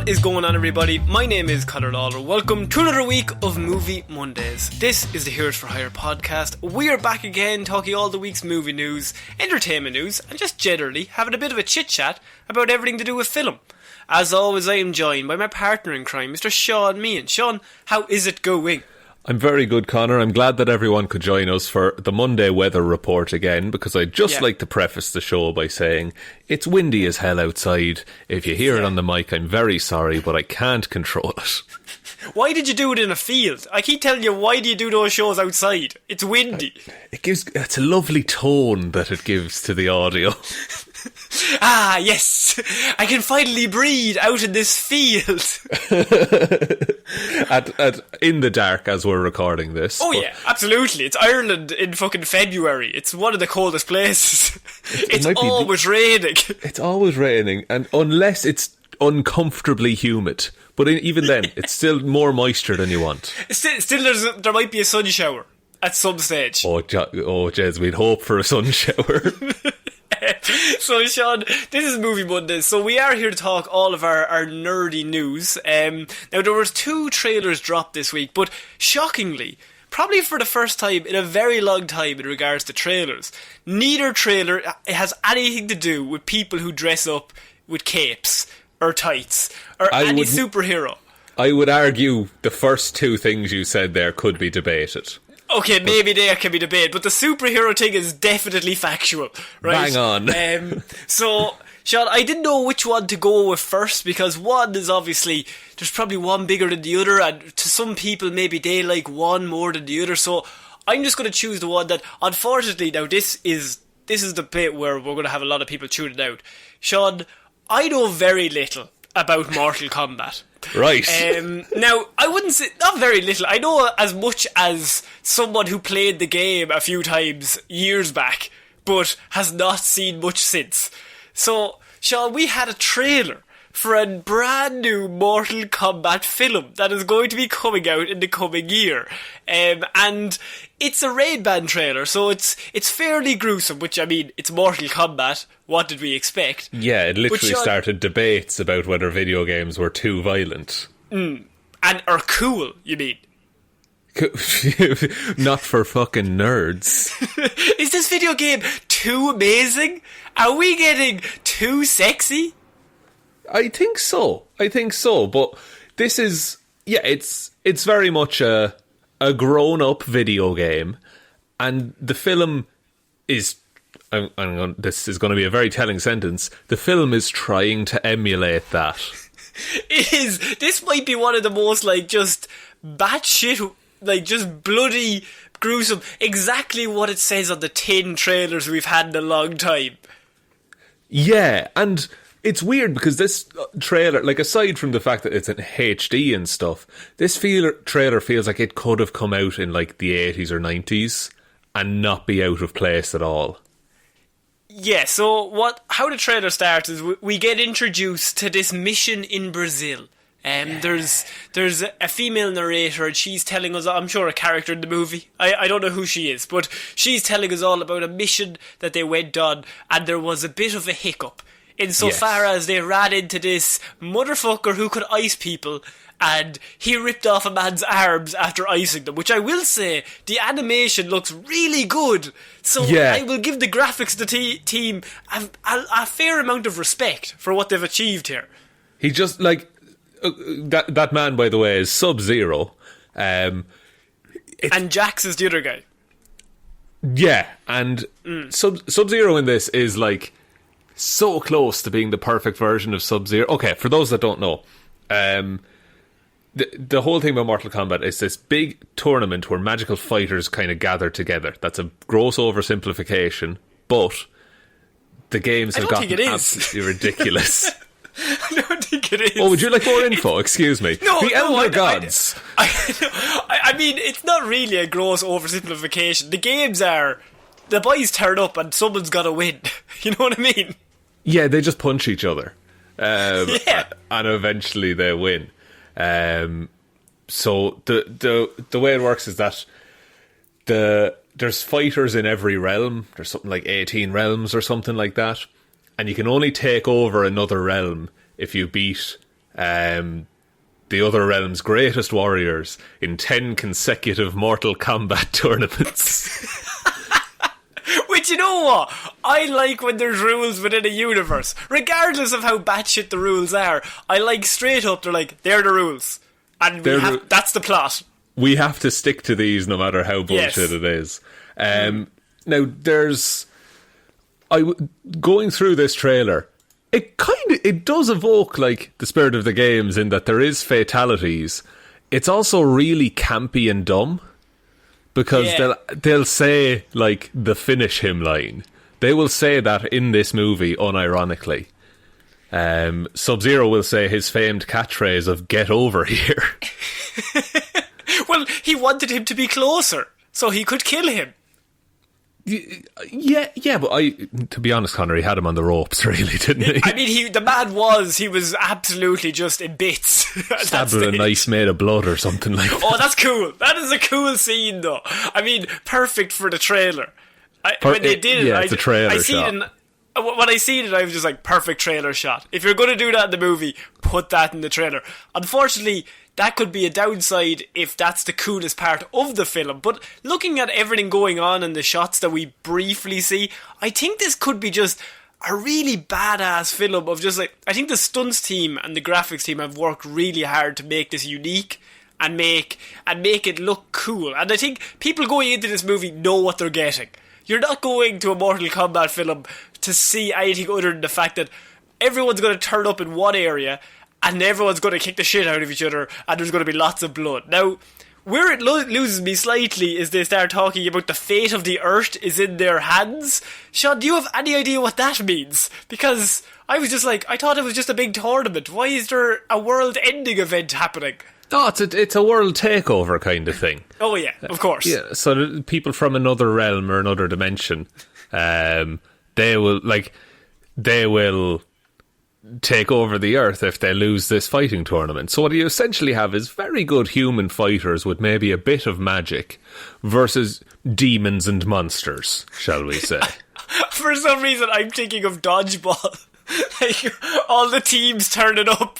What is going on, everybody? My name is Ciara Lawler. Welcome to another week of Movie Mondays. This is the Heroes for Hire podcast. We are back again talking all the week's movie news, entertainment news, and just generally having a bit of a chit-chat about everything to do with film. As always, I am joined by my partner in crime, Mr. Shaun Meehan. Shaun, how is it going? I'm very good, Connor. I'm glad that everyone could join us for the Monday weather report again, because I'd just like to preface the show by saying it's windy as hell outside. If you hear it on the mic, I'm very sorry, but I can't control it. Why did you do it in a field? I keep telling you, why do you do those shows outside? It's windy. It's a lovely tone that it gives to the audio. Ah, yes! I can finally breathe out in this field. In the dark as we're recording this. Oh yeah, absolutely. It's Ireland in fucking February. It's one of the coldest places. It's always raining. It's always raining, and unless it's uncomfortably humid. But even then, it's still more moisture than you want. Still there might be a sun shower at some stage. Oh, Jez, we'd hope for a sun shower. So, Shaun, this is Movie Monday, so we are here to talk all of our nerdy news. Now, there was 2 trailers dropped this week, but shockingly, probably for the first time in a very long time in regards to trailers, neither trailer has anything to do with people who dress up with capes or tights or any superhero. I would argue the first 2 things you said there could be debated. Okay, maybe there can be debate, but the superhero thing is definitely factual, right? Bang on. So, Shaun, I didn't know which one to go with first, because one is obviously, there's probably one bigger than the other, and to some people maybe they like one more than the other, so I'm just going to choose the one that, unfortunately, now this is the bit where we're going to have a lot of people tuning out. Shaun, I know very little about Mortal Kombat. Right. Now, I wouldn't say, not very little. I know as much as someone who played the game a few times years back, but has not seen much since. So, Shaun, we had a trailer for a brand new Mortal Kombat film that is going to be coming out in the coming year. And it's a Rain Band trailer, so it's fairly gruesome, which, I mean, it's Mortal Kombat. What did we expect? Yeah, it literally started debates about whether video games were too violent. And are cool, you mean? Not for fucking nerds. Is this video game too amazing? Are we getting too sexy? I think so, but this is, it's very much a grown-up video game, and the film is, this is going to be a very telling sentence, the film is trying to emulate that. It is. This might be one of the most, just batshit, just bloody, gruesome, exactly what it says on the 10 trailers we've had in a long time. Yeah, and it's weird because this trailer, aside from the fact that it's in HD and stuff, this trailer feels like it could have come out in the 80s or 90s and not be out of place at all. Yeah, so how the trailer starts is we get introduced to this mission in Brazil. There's a female narrator, and she's telling us, I'm sure a character in the movie, I don't know who she is, but she's telling us all about a mission that they went on, and there was a bit of a hiccup insofar as they ran into this motherfucker who could ice people, and he ripped off a man's arms after icing them, which I will say, the animation looks really good. So I will give the graphics team a fair amount of respect for what they've achieved here. He just, that man, by the way, is Sub-Zero. And Jax is the other guy. Yeah, and Sub-Zero in this is, so close to being the perfect version of Sub-Zero. Okay, for those that don't know, the whole thing about Mortal Kombat is this big tournament where magical fighters kind of gather together. That's a gross oversimplification, but the games have gotten absolutely ridiculous. I don't think it is. Oh, would you like more info? Excuse me. No, the Elder Gods. I mean, it's not really a gross oversimplification. The games are, the boys turn up and someone's got to win. You know what I mean? Yeah, they just punch each other. And eventually they win. So the way it works is that there's fighters in every realm. There's something like 18 realms or something like that. And you can only take over another realm if you beat the other realm's greatest warriors in 10 consecutive Mortal Kombat tournaments. Which, you know what? I like when there's rules within a universe. Regardless of how batshit the rules are, I like straight up, they're the rules. And that's the plot. We have to stick to these no matter how bullshit it is. Now, going through this trailer, it does evoke like the spirit of the games in that there is fatalities. It's also really campy and dumb because they'll say like the finish him line. They will say that in this movie unironically. Sub-Zero will say his famed catchphrase of "get over here." Well, he wanted him to be closer so he could kill him. Yeah, but to be honest, Connor, he had him on the ropes, really, didn't he? I mean, he was absolutely just in bits. Stabbed with a knife made of blood or something like that. Oh, that's cool. That is a cool scene, though. I mean, perfect for the trailer. When they did it, it's a trailer shot. When I seen it, I was just like, perfect trailer shot. If you're going to do that in the movie, put that in the trailer. Unfortunately, that could be a downside if that's the coolest part of the film. But looking at everything going on in the shots that we briefly see, I think this could be just a really badass film of just like, I think the stunts team and the graphics team have worked really hard to make this unique and make it look cool. And I think people going into this movie know what they're getting. You're not going to a Mortal Kombat film to see anything other than the fact that everyone's going to turn up in one area and everyone's going to kick the shit out of each other and there's going to be lots of blood. Now, where it loses me slightly is they start talking about the fate of the earth is in their hands. Shaun, do you have any idea what that means? Because I was just like, I thought it was just a big tournament. Why is there a world-ending event happening? Oh, it's a world takeover kind of thing. Oh yeah, of course. Yeah, so people from another realm or another dimension, they will take over the earth if they lose this fighting tournament. So what you essentially have is very good human fighters with maybe a bit of magic versus demons and monsters, shall we say. For some reason, I'm thinking of dodgeball. Like, all the teams turning up.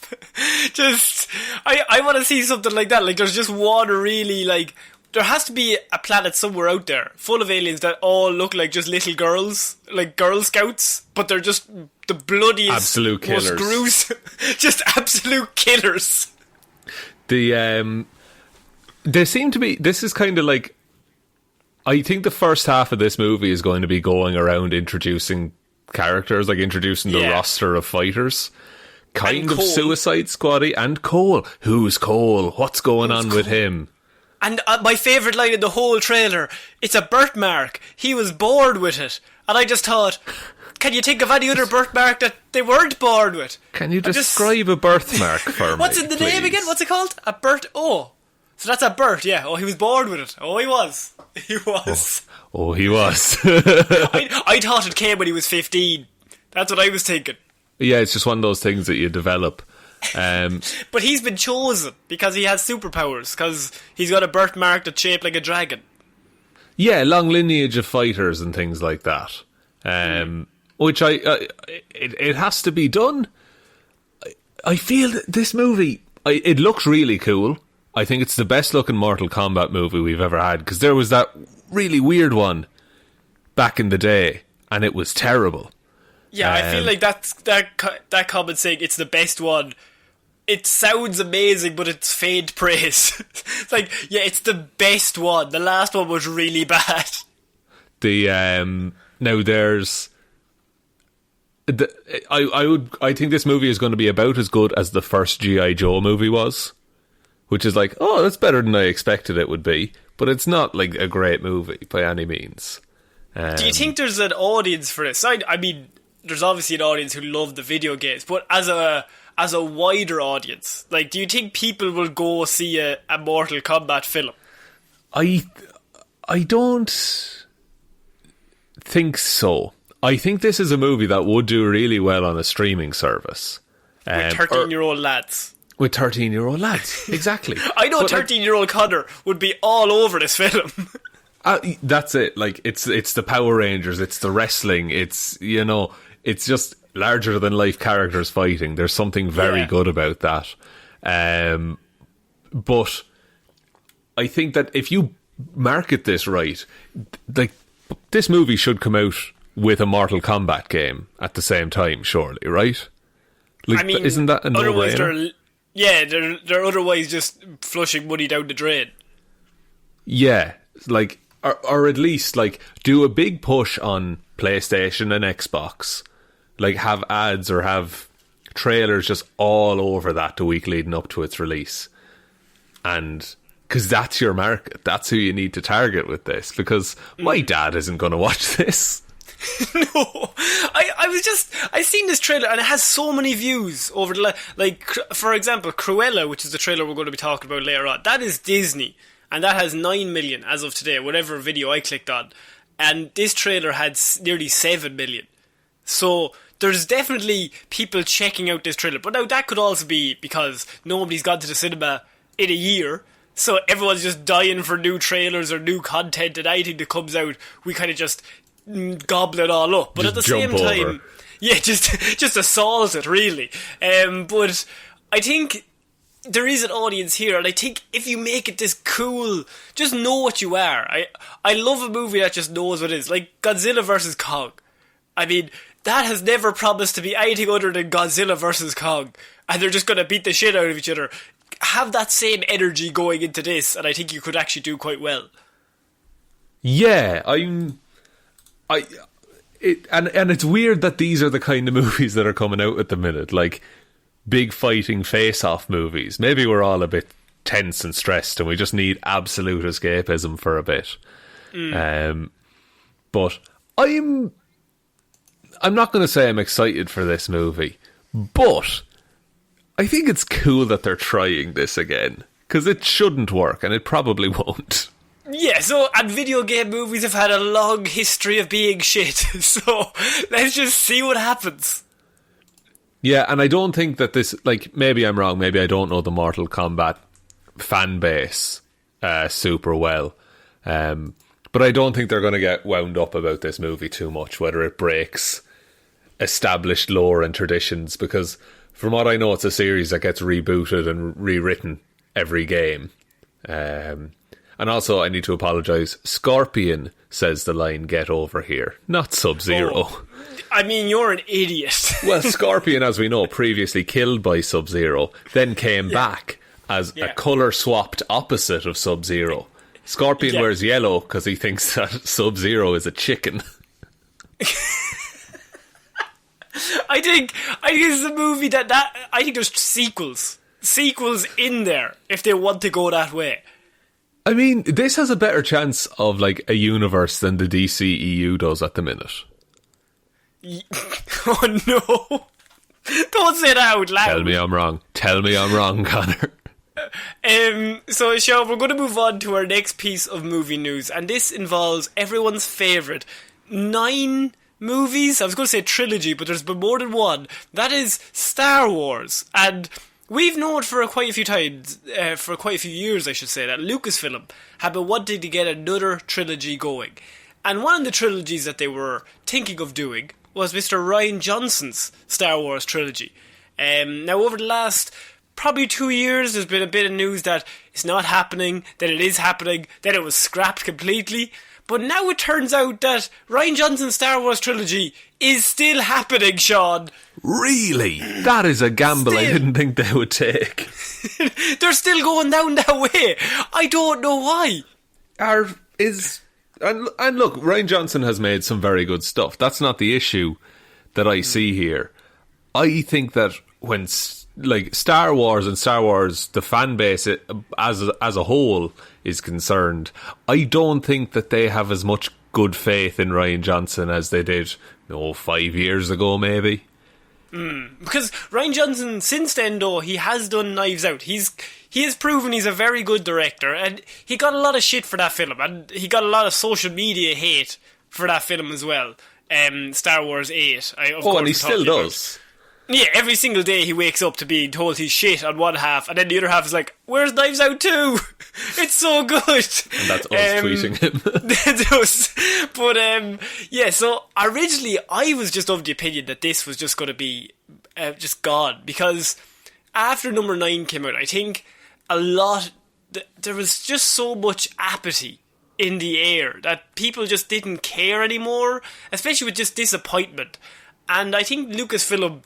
Just, I want to see something like that. Like, there's just one really, like, there has to be a planet somewhere out there full of aliens that all look like just little girls, like Girl Scouts, but they're just the bloodiest, absolute killers. Most gruesome, just absolute killers. They seem to be, this is kind of like, I think the first half of this movie is going to be going around introducing characters, like introducing the roster of fighters. Kind of Suicide Squad-y. And Cole. Who's Cole? What's going on with him? And my favourite line in the whole trailer, it's a birthmark. He was bored with it. And I just thought, can you think of any other birthmark that they weren't bored with? Can you describe a birthmark for me? What's in the name again? What's it called? A birth... Oh. So that's a birth, yeah. Oh, he was bored with it. Oh, he was. He was. Oh, he was. I thought it came when he was 15. That's what I was thinking. Yeah, it's just one of those things that you develop. But he's been chosen because he has superpowers, because he's got a birthmark that's shaped like a dragon. Yeah, long lineage of fighters and things like that. Which it has to be done. I feel that this movie, it looks really cool. I think it's the best looking Mortal Kombat movie we've ever had, because there was that really weird one back in the day and it was terrible. Yeah, I feel like that comment saying it's the best one, it sounds amazing, but it's faint praise. It's like, yeah, it's the best one. The last one was really bad. Now there's I think this movie is going to be about as good as the first G.I. Joe movie was, which is like, oh, that's better than I expected it would be, but it's not like a great movie by any means. Do you think there's an audience for this? I mean, there's obviously an audience who love the video games, but as a wider audience, like, do you think people will go see a Mortal Kombat film? I don't think so. I think this is a movie that would do really well on a streaming service. With 13-year-old lads. With 13-year-old lads, exactly. I know 13-year-old Connor would be all over this film. That's it. Like, it's the Power Rangers, it's the wrestling, it's, you know, it's just larger than life characters fighting. There's something very good about that. But I think that if you market this right, like, this movie should come out with a Mortal Kombat game at the same time, surely, right? Like, I mean, isn't that a no-brainer? They're otherwise just flushing money down the drain. Yeah, like, or at least, like, do a big push on PlayStation and Xbox. Like, have ads or have trailers just all over that the week leading up to its release. And because that's your market, that's who you need to target with this. Because my dad isn't going to watch this. No, I seen this trailer and it has so many views over the like, for example, Cruella, which is the trailer we're going to be talking about later on. That is Disney, and that has 9 million as of today, whatever video I clicked on. And this trailer had nearly 7 million. So there's definitely people checking out this trailer. But now that could also be because nobody's gone to the cinema in a year. So everyone's just dying for new trailers or new content, and anything that comes out, we kind of just gobble it all up. But just at the same time, just assault it, really. But I think there is an audience here, and I think if you make it this cool, just know what you are. I love a movie that just knows what it is, like Godzilla vs. Kong. I mean, that has never promised to be anything other than Godzilla vs. Kong, and they're just going to beat the shit out of each other. Have that same energy going into this, and I think you could actually do quite well. Yeah, and it's weird that these are the kind of movies that are coming out at the minute, like big fighting face-off movies. Maybe we're all a bit tense and stressed, and we just need absolute escapism for a bit. But I'm not going to say I'm excited for this movie, but I think it's cool that they're trying this again, because it shouldn't work, and it probably won't. Yeah, and video game movies have had a long history of being shit, so let's just see what happens. Yeah, and I don't think that this, like, maybe I'm wrong, maybe I don't know the Mortal Kombat fan base super well, but I don't think they're going to get wound up about this movie too much, whether it breaks established lore and traditions, because from what I know, it's a series that gets rebooted and rewritten every game. And also, I need to apologise, Scorpion says the line, "Get over here," not Sub-Zero. Oh, I mean, you're an idiot. Well, Scorpion, as we know, previously killed by Sub-Zero, then came back as a colour-swapped opposite of Sub-Zero. Scorpion wears yellow because he thinks that Sub-Zero is a chicken. I think this is a movie that I think there's sequels in there if they want to go that way. I mean, this has a better chance of like a universe than the DCEU does at the minute. Oh no! Don't say that out loud. Tell me I'm wrong, Connor. So, Shaun, we're going to move on to our next piece of movie news, and this involves everyone's favourite 9 movies. I was going to say trilogy, but there's been more than one. That is Star Wars. And we've known for quite a few years, I should say, that Lucasfilm have been wanting to get another trilogy going. And one of the trilogies that they were thinking of doing was Mr. Rian Johnson's Star Wars trilogy. Now, over the last probably 2 years, there's been a bit of news that it's not happening, then it is happening, then it was scrapped completely. But now it turns out that Rian Johnson's Star Wars trilogy is still happening, Shaun. Really? That is a gamble I didn't think they would take. They're still going down that way. I don't know why. And look, Rian Johnson has made some very good stuff. That's not the issue that I see here. I think that when like Star Wars, the fan base as a whole is concerned, I don't think that they have as much good faith in Rian Johnson as they did 5 years ago, maybe. Because Rian Johnson, since then, though, he has done Knives Out. He has proven he's a very good director, and he got a lot of shit for that film, and he got a lot of social media hate for that film as well. Star Wars 8. And he still does. Yeah, every single day he wakes up to being told he's shit on one half, and then the other half is like, where's Knives Out 2? It's so good. And that's us tweeting him. That's us. But, yeah, so originally I was just of the opinion that this was just going to be just gone, because after number 9 came out, I think there was just so much apathy in the air that people just didn't care anymore, especially with just disappointment. And I think Lucasfilm,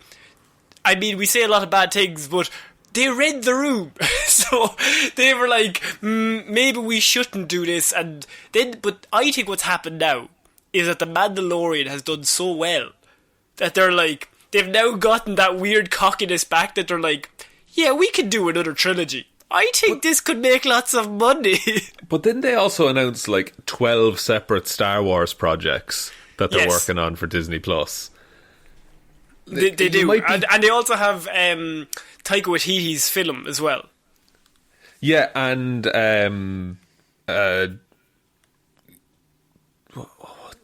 I mean, we say a lot of bad things, but they read the room. So they were like, maybe we shouldn't do this. But I think what's happened now is that The Mandalorian has done so well that they're like, they've now gotten that weird cockiness back that they're like, yeah, we could do another trilogy. I think this could make lots of money. But didn't they also announce like 12 separate Star Wars projects that they're working on for Disney Plus? They do. And they also have Taika Waititi's film as well. Yeah, and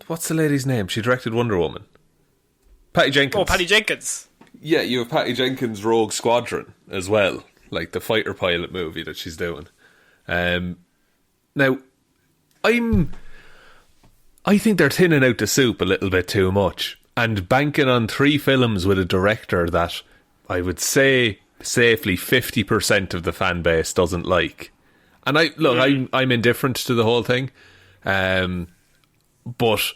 what's the lady's name? She directed Wonder Woman. Patty Jenkins. Oh, Patty Jenkins. Yeah, you have Patty Jenkins' Rogue Squadron as well, like the fighter pilot movie that she's doing. Now, I think they're thinning out the soup a little bit too much, and banking on 3 films with a director that I would say safely 50% of the fan base doesn't like. And I'm indifferent to the whole thing, but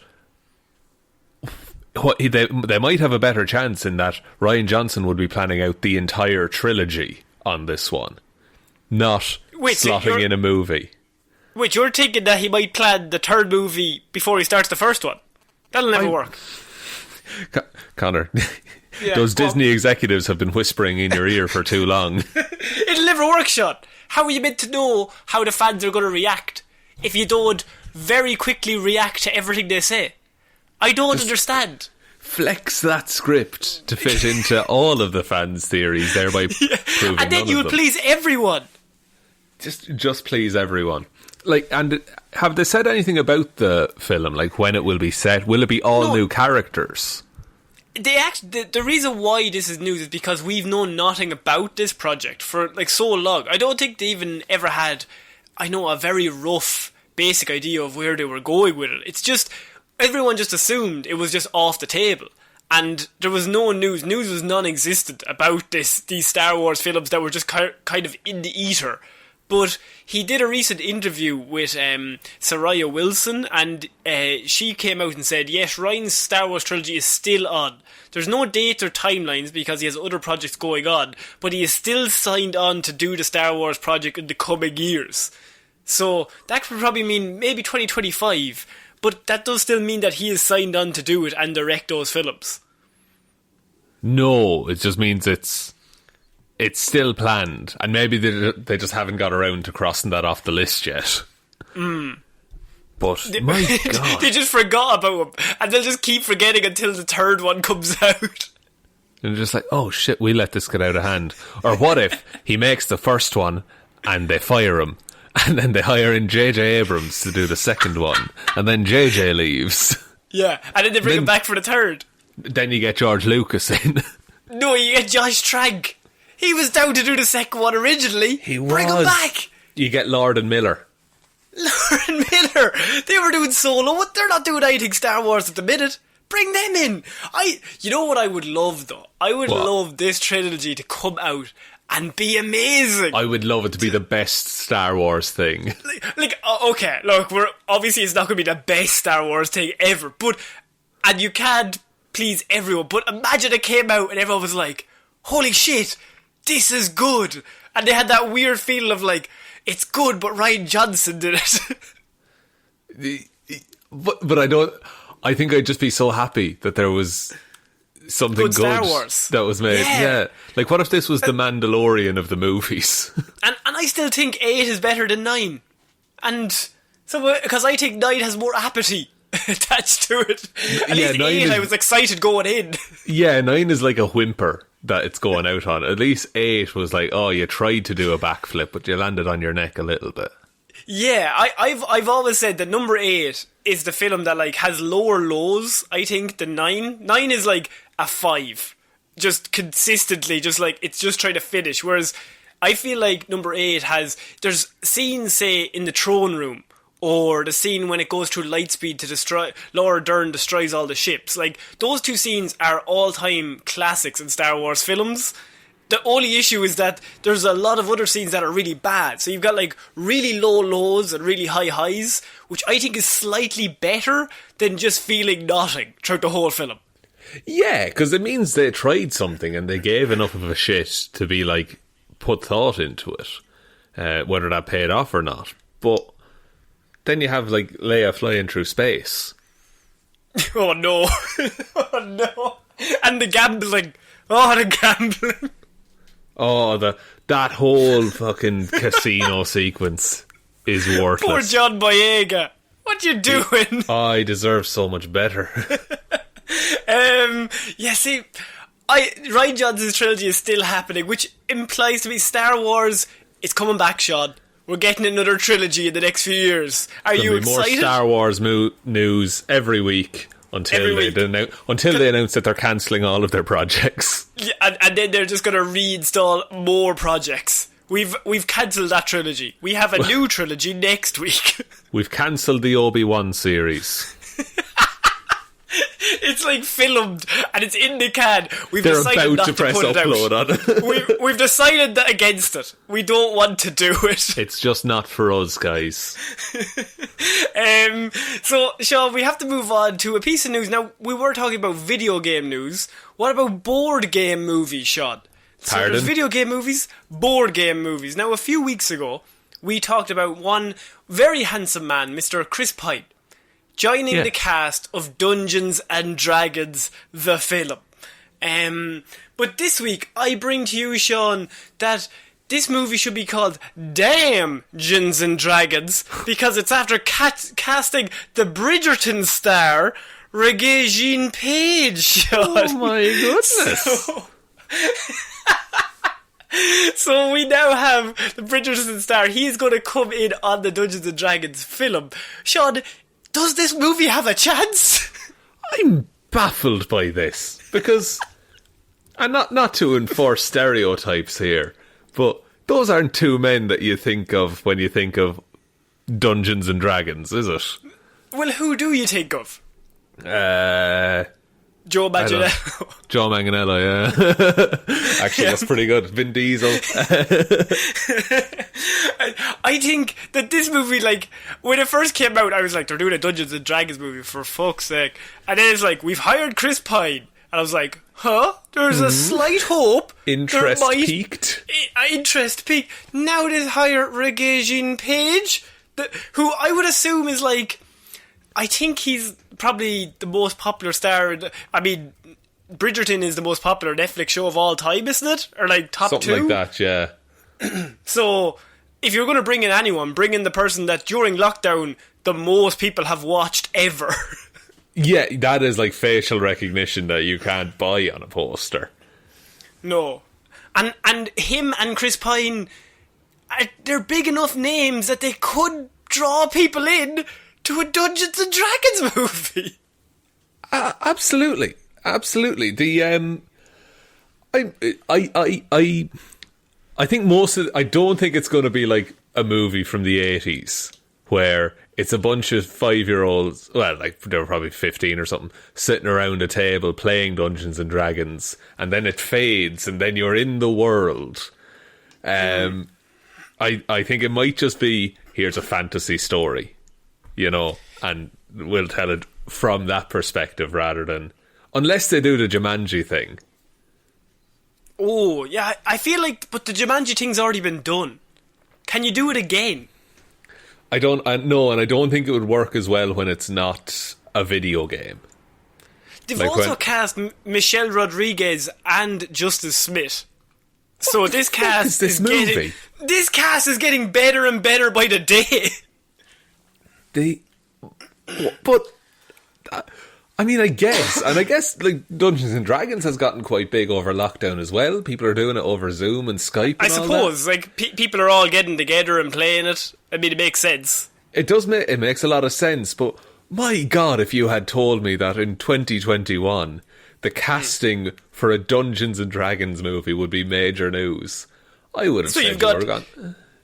they might have a better chance in that Rian Johnson would be planning out the entire trilogy on this one, not slotting in a movie. Wait, you're thinking that he might plan the third movie before he starts the first one? That'll never work. Connor, those Disney executives have been whispering in your ear for too long. It'll never work, Shaun. How are you meant to know how the fans are going to react if you don't very quickly react to everything they say? I don't understand. Flex that script to fit into all of the fans' theories, thereby proving and then none you of would them. please everyone. Just please everyone. Like, and have they said anything about the film? Like, when it will be set? Will it be all new characters? The reason why this is news is because we've known nothing about this project for like so long. I don't think they even ever had, a very rough basic idea of where they were going with it. It's just everyone just assumed it was just off the table, and there was no news. News was non-existent about these Star Wars films that were just kind of in the ether. But he did a recent interview with Ciara Wilson, and she came out and said, yes, Ryan's Star Wars trilogy is still on. There's no dates or timelines because he has other projects going on, but he is still signed on to do the Star Wars project in the coming years. So that would probably mean maybe 2025, but that does still mean that he is signed on to do it and direct those films. No, it just means it's still planned, and maybe they just haven't got around to crossing that off the list yet. But, my God. They just forgot about him, and they'll just keep forgetting until the third one comes out. And just like, oh shit, we let this get out of hand. Or what if he makes the first one, and they fire him, and then they hire in J.J. Abrams to do the second one, and then J.J. leaves. Yeah, and then they bring him back for the third. Then you get George Lucas in. No, you get Josh Trank. He was down to do the second one originally. Bring him back. You get Lord and Miller. Lord and Miller. They were doing Solo. They're not doing anything Star Wars at the minute. Bring them in. You know what I would love, though? I would love this trilogy to come out and be amazing. I would love it to be the best Star Wars thing. Okay, look, obviously it's not going to be the best Star Wars thing ever, and you can't please everyone, but imagine it came out and everyone was like, holy shit, this is good. And they had that weird feeling of like, it's good, but Rian Johnson did it. But I think I'd just be so happy that there was something good Star Wars that was made. Yeah. Like, what if this was the Mandalorian of the movies? And I still think 8 is better than 9. And so, because I think 9 has more apathy attached to it. At least 8, I was excited going in. Yeah, 9 is like a whimper that it's going out on. At least 8 was like, oh, you tried to do a backflip, but you landed on your neck a little bit. Yeah, I've always said that number 8 is the film that like has lower lows, I think, than 9. 9 is like a 5. just consistently, just like, it's just trying to finish. Whereas I feel like number 8 there's scenes, say, in the throne room, or the scene when it goes through lightspeed to destroy, Laura Dern destroys all the ships. Like, those 2 scenes are all-time classics in Star Wars films. The only issue is that there's a lot of other scenes that are really bad. So you've got like really low lows and really high highs, which I think is slightly better than just feeling nothing throughout the whole film. Yeah, because it means they tried something and they gave enough of a shit to be like, put thought into it, whether that paid off or not. But then you have like Leia flying through space. Oh no. Oh no. And the gambling. Oh, the gambling. Oh, that whole fucking casino sequence is worthless. Poor John Boyega. What you doing? Oh, he deserves so much better. Yeah, see, Rian Johnson's trilogy is still happening, which implies to me Star Wars is coming back, Shaun. We're getting another trilogy in the next few years. Are you excited? More Star Wars news every week. Until they announce that they're cancelling all of their projects. Yeah, and then they're just going to reinstall more projects. We've cancelled that trilogy. We have a new trilogy next week. We've cancelled the Obi-Wan series. It's like filmed and it's in the can. They're decided about to press upload on it. We've decided that against it. We don't want to do it. It's just not for us, guys. So, Shaun, we have to move on to a piece of news. Now, we were talking about video game news. What about board game movies, Shaun? So Pardon? there's video game movies, board game movies. Now, a few weeks ago, we talked about one very handsome man, Mr. Chris Pine, joining the cast of Dungeons and Dragons, the film. But this week, I bring to you, Shaun, that this movie should be called Damn Gins and Dragons, because it's after casting the Bridgerton star, Regé-Jean Page, Shaun. Oh my goodness. So we now have the Bridgerton star. He's going to come in on the Dungeons and Dragons film. Shaun, does this movie have a chance? I'm baffled by this, because, and not to enforce stereotypes here, but those aren't 2 men that you think of when you think of Dungeons and Dragons, is it? Well, who do you think of? Joe Manganiello. Joe Manganiello, yeah. Actually, that's pretty good. Vin Diesel. I think that this movie, like, when it first came out, I was like, they're doing a Dungeons and Dragons movie, for fuck's sake. And then it's like, we've hired Chris Pine. And I was like, huh? There's a slight hope. Interest peaked. Interest peaked. Now they hire Regé-Jean Page, who I would assume is like, I think he's probably the most popular star. I mean, Bridgerton is the most popular Netflix show of all time, isn't it? Or like top Something 2? Something like that, yeah. So, if you're going to bring in anyone, bring in the person that during lockdown the most people have watched ever. Yeah, that is like facial recognition that you can't buy on a poster. No. And him and Chris Pine, they're big enough names that they could draw people in to a Dungeons and Dragons movie. Absolutely. The I think most of I don't think it's going to be like a movie from the 80s where it's a bunch of 5-year-olds, well, like they were probably 15 or something, sitting around a table playing Dungeons and Dragons, and then it fades, and then you're in the world. I think it might just be, here's a fantasy story, you know, and we'll tell it from that perspective rather than, unless they do the Jumanji thing. Oh, yeah, I feel like, but the Jumanji thing's already been done. Can you do it again? I don't know, and I don't think it would work as well when it's not a video game. They've like also cast Michelle Rodriguez and Justice Smith. So this cast is movie? This cast is getting better and better by the day. But I mean, I guess, and I guess like Dungeons and Dragons has gotten quite big over lockdown as well. People are doing it over Zoom and Skype. And I suppose, like people are all getting together and playing it. I mean, it makes sense. It does it makes a lot of sense. But my God, if you had told me that in 2021 the casting for a Dungeons and Dragons movie would be major news, I would have said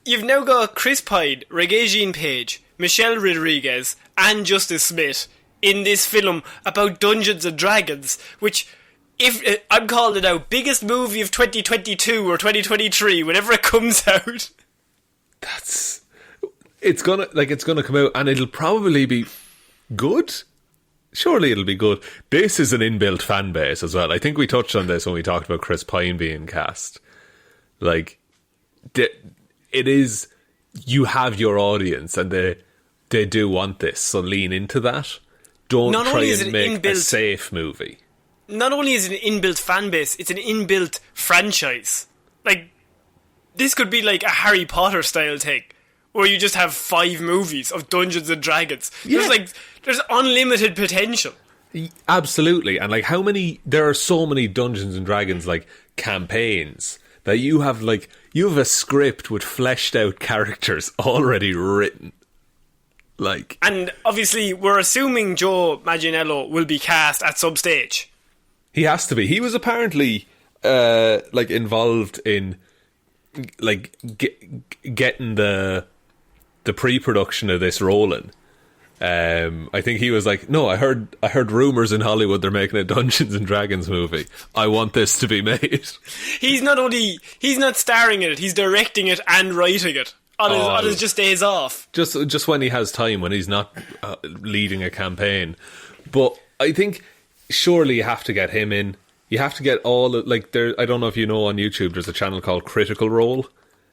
You've now got Chris Pine, Regé-Jean Page, Michelle Rodriguez, and Justice Smith in this film about Dungeons and Dragons, which, if I'm calling it out, biggest movie of 2022 or 2023, whenever it comes out. It's gonna come out, and it'll probably be good. Surely it'll be good. This is an inbuilt fan base as well. I think we touched on this when we talked about Chris Pine being cast. Like, it is, you have your audience, and they do want this, so lean into that. Don't try and make a safe movie. Not only is it an inbuilt fan base, it's an inbuilt franchise. Like, this could be like a Harry Potter style thing, where you just have 5 movies of Dungeons and Dragons. Yeah. There's unlimited potential. Absolutely. And there are so many Dungeons and Dragons like campaigns that you have a script with fleshed out characters already written. And obviously we're assuming Joe Manganiello will be cast at some stage. He has to be. He was apparently involved in getting the pre-production of this rolling. I think he was like, no, I heard rumours in Hollywood they're making a Dungeons and Dragons movie. I want this to be made. He's not starring in it, he's directing it and writing it on his just days off. Just when he has time, when he's not leading a campaign. But I think surely you have to get him in. You have to get I don't know if you know, on YouTube there's a channel called Critical Role.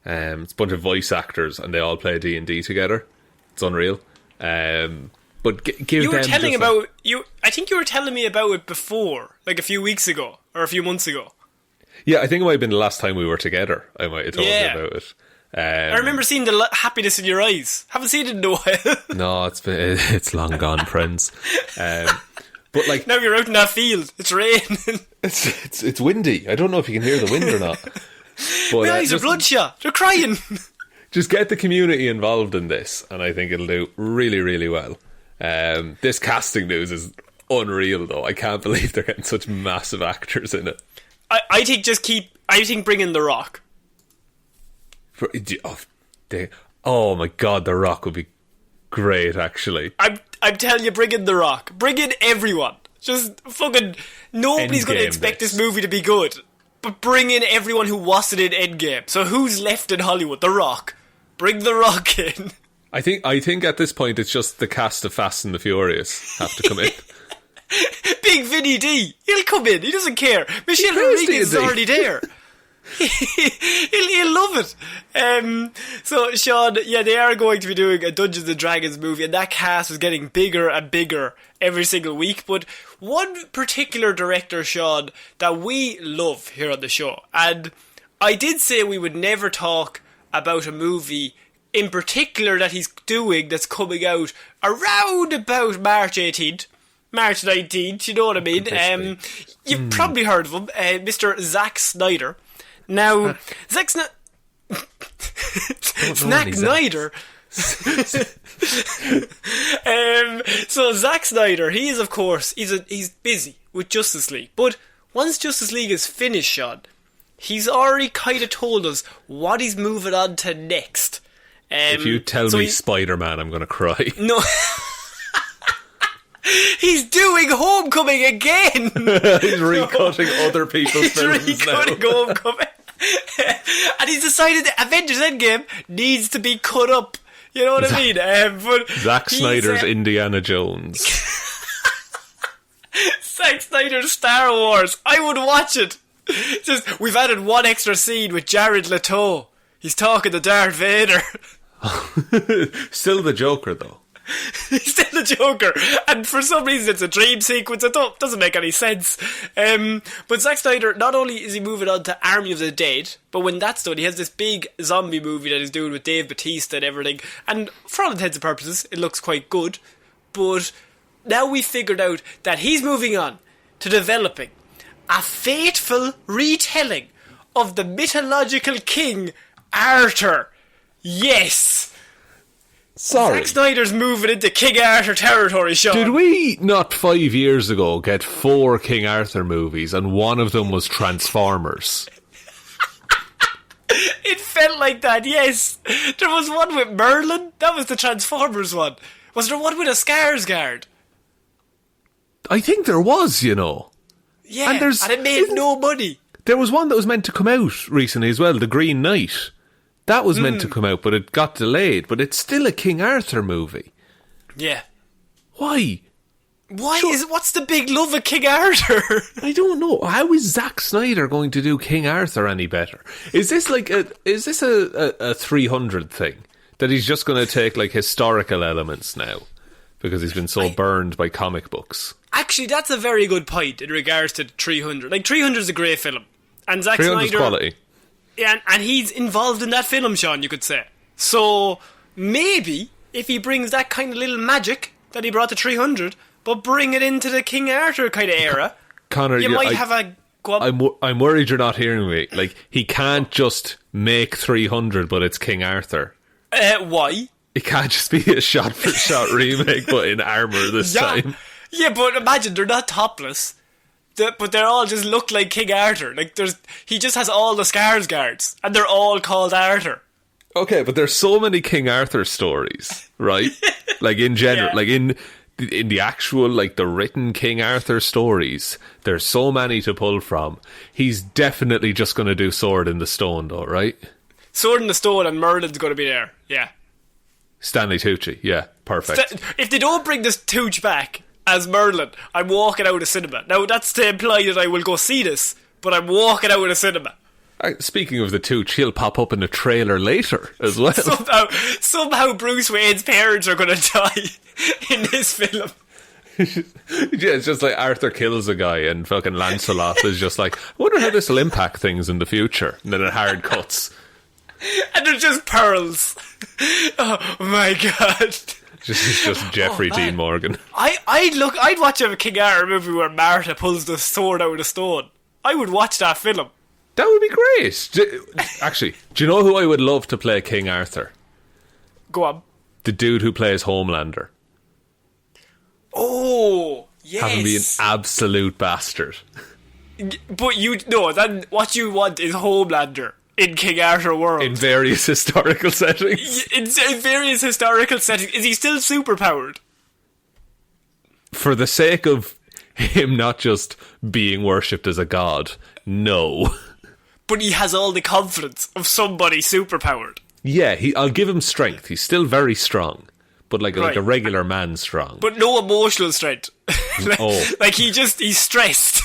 It's a bunch of voice actors and they all play D&D together. It's unreal. But give you were them telling about you. I think you were telling me about it before, like a few weeks ago or a few months ago. Yeah, I think it might have been the last time we were together. I might have told you about it. I remember seeing the happiness in your eyes. Haven't seen it in a while. No, it's long gone, friends. But now you're out in that field. It's raining. It's windy. I don't know if you can hear the wind or not. But, my eyes are bloodshot. They're crying. Just get the community involved in this, and I think it'll do really, really well. This casting news is unreal, though. I can't believe they're getting such massive actors in it. I think bring in The Rock. Oh my God, The Rock would be great, actually. I'm telling you, bring in The Rock. Bring in everyone. Just fucking nobody's going to expect this movie to be good. But bring in everyone who wasn't in Endgame. So who's left in Hollywood? The Rock. Bring The Rock in. I think at this point it's just the cast of Fast and the Furious have to come in. Big Vinny D. He'll come in. He doesn't care. Michelle Rodriguez is already there. he'll love it. So Shaun, yeah, they are going to be doing a Dungeons and Dragons movie, and that cast is getting bigger and bigger every single week. But one particular director, Shaun, that we love here on the show, and I did say we would never talk about a movie in particular that he's doing that's coming out around about March 18th. March 19th, you know what I mean? You've probably heard of him, Mr. Zack Snyder. Now, Zack Snyder... So Zack Snyder, he is, of course, he's busy with Justice League. But once Justice League is finished, Shaun, he's already kind of told us what he's moving on to next. If you tell me Spider-Man, I'm going to cry. No... He's doing Homecoming again. He's recutting other people's films now. He's recutting Homecoming. And he's decided that Avengers Endgame needs to be cut up. You know what I mean? But Zack Snyder's Indiana Jones. Zack Snyder's Star Wars. I would watch it. Just, we've added one extra scene with Jared Leto. He's talking to Darth Vader. Still the Joker, though. He's still the Joker, and for some reason it's a dream sequence. It doesn't make any sense. But Zack Snyder, not only is he moving on to Army of the Dead, but when that's done, he has this big zombie movie that he's doing with Dave Bautista and everything. And for all intents and purposes, it looks quite good. But now we've figured out that he's moving on to developing a faithful retelling of the mythological king Arthur. Yes. Sorry. Zack Snyder's moving into King Arthur territory, Shaun. Did we not 5 years ago get 4 King Arthur movies and one of them was Transformers? It felt like that, yes. There was one with Merlin. That was the Transformers one. Was there one with a Skarsgård? I think there was, you know. Yeah, and it made no money. There was one that was meant to come out recently as well, The Green Knight. That was meant to come out, but it got delayed. But it's still a King Arthur movie. Yeah. Why? What's the big love of King Arthur? I don't know. How is Zack Snyder going to do King Arthur any better? Is this like a 300 thing? That he's just going to take like historical elements now? Because he's been so burned by comic books. Actually, that's a very good point in regards to 300. Like, 300 is a great film. And Zack 300's Snyder... quality. Yeah, and he's involved in that film, Shaun, you could say. So, maybe, if he brings that kind of little magic that he brought to 300, but bring it into the King Arthur kind of era, Connor, you might have a... I'm worried you're not hearing me. Like, he can't just make 300, but it's King Arthur. Why? It can't just be a shot-for-shot remake, but in armour this time. Yeah, but imagine, they're not topless. But they all just look like King Arthur. Like, he just has all the Skarsgårds, and they're all called Arthur. Okay, but there's so many King Arthur stories, right? Like, in general, like in the actual, like, the written King Arthur stories, there's so many to pull from. He's definitely just going to do Sword in the Stone, though, right? Sword in the Stone, and Merlin's going to be there, yeah. Stanley Tucci, yeah, perfect. If they don't bring this Tucci back as Merlin, I'm walking out of cinema. Now, that's to imply that I will go see this, but I'm walking out of the cinema. Speaking of the Tucci, he'll pop up in a trailer later as well. Somehow Bruce Wayne's parents are going to die in this film. Yeah, it's just like Arthur kills a guy and fucking Lancelot is just like, I wonder how this will impact things in the future. And then it hard cuts. And they're just pearls. Oh my god. Just Jeffrey Dean Morgan. I'd watch a King Arthur movie where Martha pulls the sword out of the stone. I would watch that film. That would be great. Actually, do you know who I would love to play King Arthur? Go on. The dude who plays Homelander. Oh, yes. Have him be an absolute bastard. But then what you want is Homelander in King Arthur world. In various historical settings. In various historical settings. Is he still superpowered? For the sake of him not just being worshipped as a god, no. But he has all the confidence of somebody superpowered. Yeah, I'll give him strength. He's still very strong. But like a regular man strong. But no emotional strength. Like he's stressed.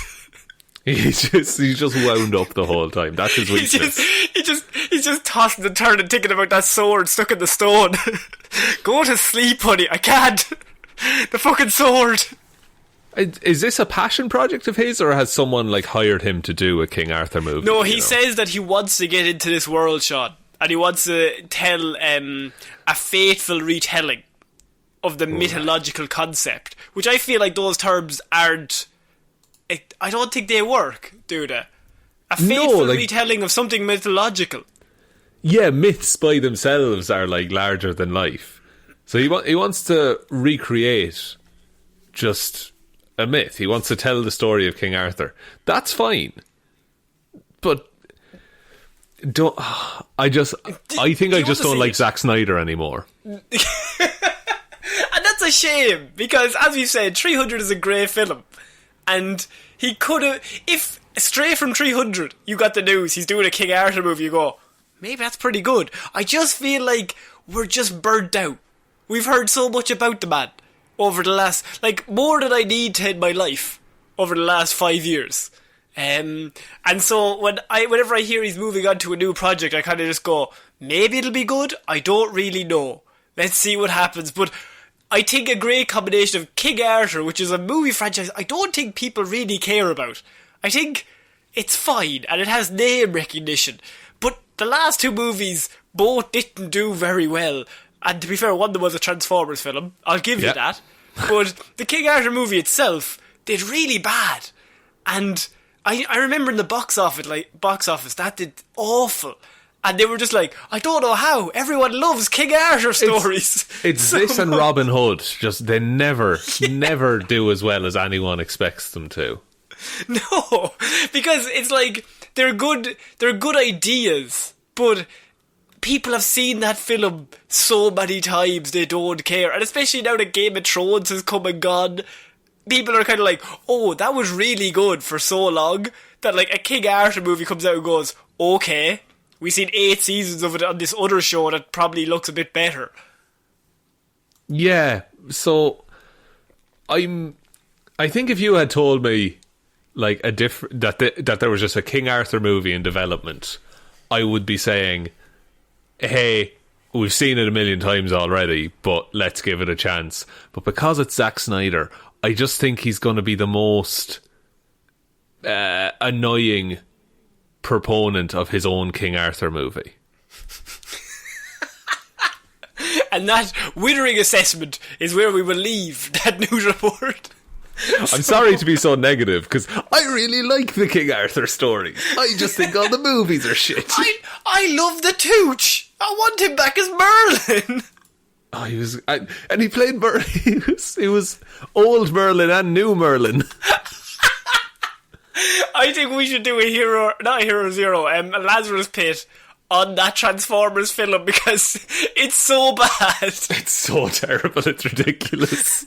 He's just wound up the whole time. That's his weakness. He's just tossing and turning, thinking about that sword stuck in the stone. Go to sleep, honey. I can't. The fucking sword. Is this a passion project of his, or has someone like hired him to do a King Arthur movie? No, he says that he wants to get into this world, Shaun, and he wants to tell a faithful retelling of the mythological concept, which I feel like those terms aren't... I don't think they work, do they? A faithful retelling of something mythological. Yeah, myths by themselves are like larger than life. So he wants to recreate just a myth. He wants to tell the story of King Arthur. That's fine. But I think I just don't like Zack Snyder anymore. And that's a shame, because as you said, 300 is a great film. And he could have... If straight from 300 you got the news he's doing a King Arthur movie, you go, maybe that's pretty good. I just feel like we're just burnt out. We've heard so much about the man over the last... Like, more than I need to in my life over the last 5 years. And so whenever I hear he's moving on to a new project, I kind of just go, maybe it'll be good? I don't really know. Let's see what happens. But I think a great combination of King Arthur, which is a movie franchise I don't think people really care about. I think it's fine, and it has name recognition. But the last two movies both didn't do very well. And to be fair, one of them was a Transformers film. I'll give you that. But the King Arthur movie itself did really bad. And I remember in the box office, that did awful. And they were just like, I don't know how. Everyone loves King Arthur stories. It's so this and Robin Hood. Just they never do as well as anyone expects them to. No, because it's like they're good ideas, but people have seen that film so many times they don't care. And especially now that Game of Thrones has come and gone, people are kind of like, oh, that was really good for so long that like a King Arthur movie comes out and goes, okay, we've seen 8 seasons of it on this other show that probably looks a bit better. Yeah, so I think if you had told me like that there was just a King Arthur movie in development, I would be saying, hey, we've seen it a million times already, but let's give it a chance. But because it's Zack Snyder, I just think he's going to be the most annoying proponent of his own King Arthur movie. And that withering assessment is where we will leave that news report. I'm sorry to be so negative, because I really like the King Arthur story. I just think all the movies are shit. I love the Tooch. I want him back as Merlin. Oh, and he played Merlin. He was old Merlin and new Merlin. I think we should do a Lazarus Pit on that Transformers film, because it's so bad. It's so terrible, it's ridiculous.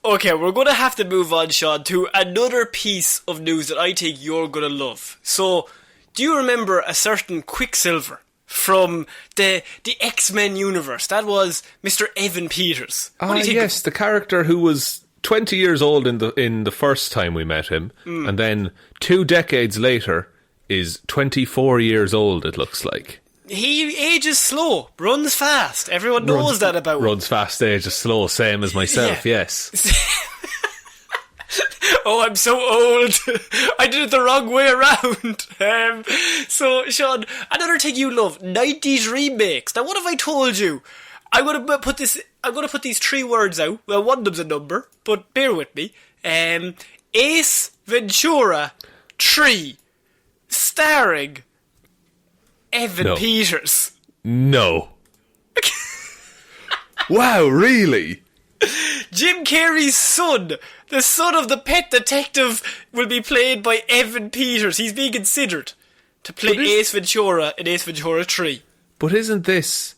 Okay, we're going to have to move on, Shaun, to another piece of news that I think you're going to love. So, do you remember a certain Quicksilver from the X-Men universe? That was Mr. Evan Peters. Yes, the character who was 20 years old in the first time we met him, and then 2 decades later is 24 years old, it looks like. He ages slow, runs fast. Everyone knows that about him. Runs fast, ages slow, same as myself, yes. Oh, I'm so old. I did it the wrong way around. So, Shaun, another thing you love, 90s remakes. Now, what have I told you? I'm going to put these 3 words out. Well, one of them's a number, but bear with me. Ace Ventura 3, starring Evan Peters. No. Wow, really? Jim Carrey's son, the son of the pet detective, will be played by Evan Peters. He's being considered to play Ace Ventura in Ace Ventura 3. But isn't this...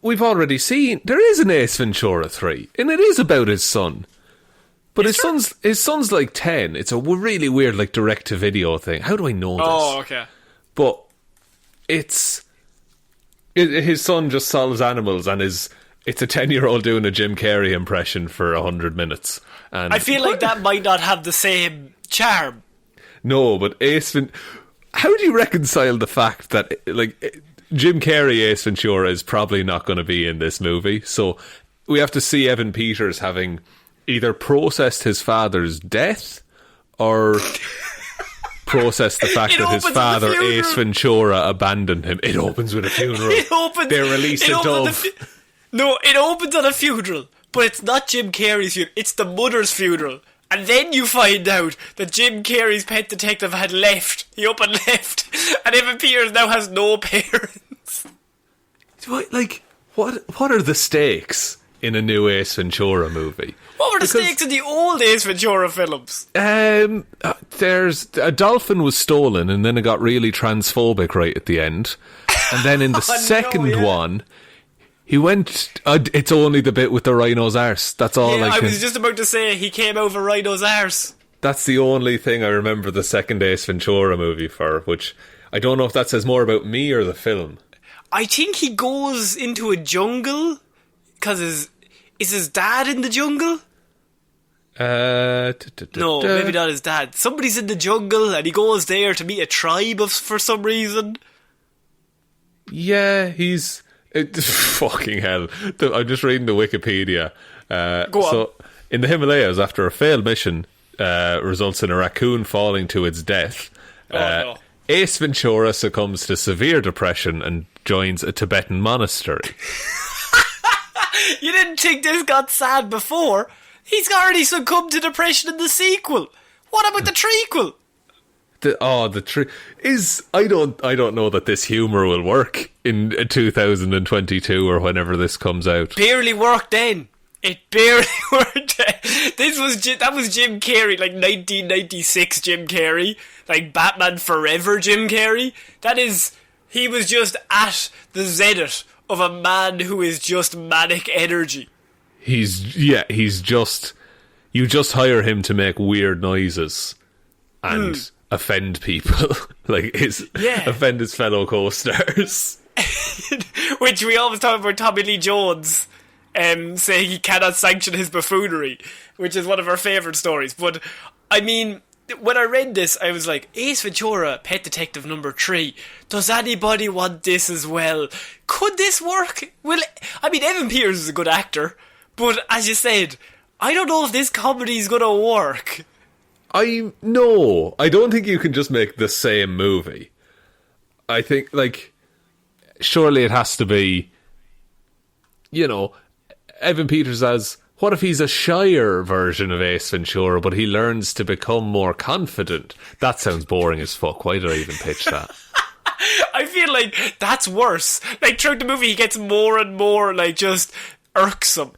We've already seen... There is an Ace Ventura 3, and it is about his son. But his son's like 10. It's a really weird like direct-to-video thing. How do I know this? Oh, okay. But his son just solves animals, and it's a 10-year-old doing a Jim Carrey impression for 100 minutes. And I feel like that might not have the same charm. No, but how do you reconcile the fact that like Jim Carrey Ace Ventura is probably not going to be in this movie? So we have to see Evan Peters having either processed his father's death or processed the fact that his father, Ace Ventura, abandoned him. It opens with a funeral. They release a dove. It opens on a funeral, but it's not Jim Carrey's funeral, it's the mother's funeral. And then you find out that Jim Carrey's pet detective had left. He up and left. And Evan Peters now has no parents. What are the stakes in a new Ace Ventura movie? What were the stakes in the old Ace Ventura films? There's a dolphin was stolen, and then it got really transphobic right at the end. And then in the second one, he went... it's only the bit with the rhino's arse. That's all I was just about to say, he came over rhino's arse. That's the only thing I remember the second Ace Ventura movie for, which I don't know if that says more about me or the film. I think he goes into a jungle, because is his dad in the jungle? No, maybe not his dad. Somebody's in the jungle, and he goes there to meet a tribe for some reason. Yeah, he's... fucking hell. I'm just reading the Wikipedia. Go on. So, in the Himalayas, after a failed mission results in a raccoon falling to its death, no. Ace Ventura succumbs to severe depression and joins a Tibetan monastery. You didn't think this got sad before? He's already succumbed to depression in the sequel. What about the trequel? the trick is I don't know that this humour will work in 2022 or whenever this comes out. Barely worked then. It barely worked. That was Jim Carrey, like 1996 Jim Carrey, like Batman Forever Jim Carrey. He was just at the zenith of a man who is just manic energy. He's just, you just hire him to make weird noises and offend people, offend his fellow co-stars. Which we always talk about Tommy Lee Jones saying he cannot sanction his buffoonery, which is one of our favourite stories. But, I mean, when I read this, I was like, Ace Ventura, Pet Detective number 3. Does anybody want this as well? Could this work? Well, I mean, Evan Peters is a good actor, but as you said, I don't know if this comedy is going to work. I don't think you can just make the same movie. I think, surely it has to be, Evan Peters as, what if he's a shyer version of Ace Ventura, but he learns to become more confident? That sounds boring as fuck. Why did I even pitch that? I feel like that's worse. Like, throughout the movie, he gets more and more, just irksome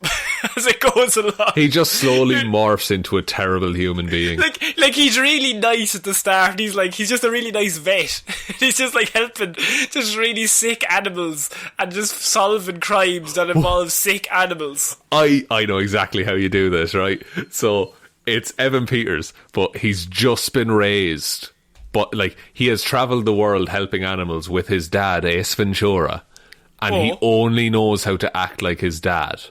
as it goes along. He just slowly morphs into a terrible human being. Like he's really nice at the start. He's just a really nice vet. He's just helping just really sick animals and just solving crimes that involve sick animals. I know exactly how you do this, right? So it's Evan Peters, but he's just been raised. But he has travelled the world helping animals with his dad, Ace Ventura. And he only knows how to act like his dad.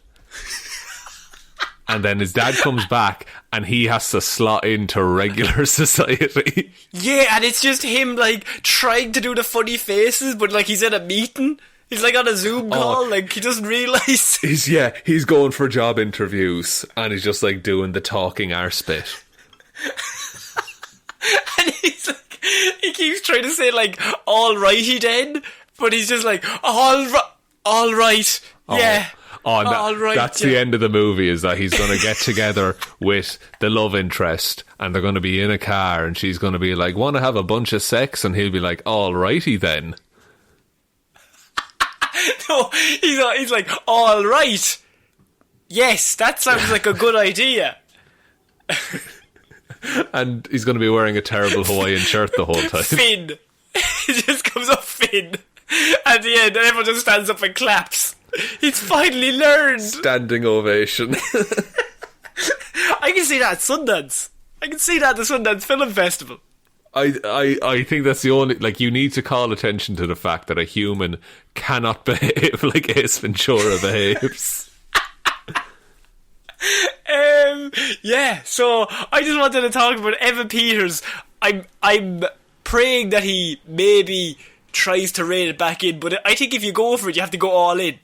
And then his dad comes back and he has to slot into regular society. Yeah, and it's just him trying to do the funny faces, but he's in a meeting. He's on a Zoom call, he doesn't realise. He's going for job interviews and he's just doing the talking arse bit. And he keeps trying to say alrighty then. But he's just all right, yeah. All right. That's the end of the movie, is that he's going to get together with the love interest and they're going to be in a car and she's going to be like, want to have a bunch of sex? And he'll be like, all righty then. No, he's like, all right. Yes, that sounds like a good idea. And he's going to be wearing a terrible Hawaiian shirt the whole time. Finn. It just comes up Finn. At the end, and everyone just stands up and claps. He's finally learned. Standing ovation. I can see that at Sundance. I can see that at the Sundance Film Festival. I think that's the only... you need to call attention to the fact that a human cannot behave like Ace Ventura behaves. Yeah, so I just wanted to talk about Evan Peters. I'm praying that he maybe tries to rein it back in, but I think if you go for it, you have to go all in.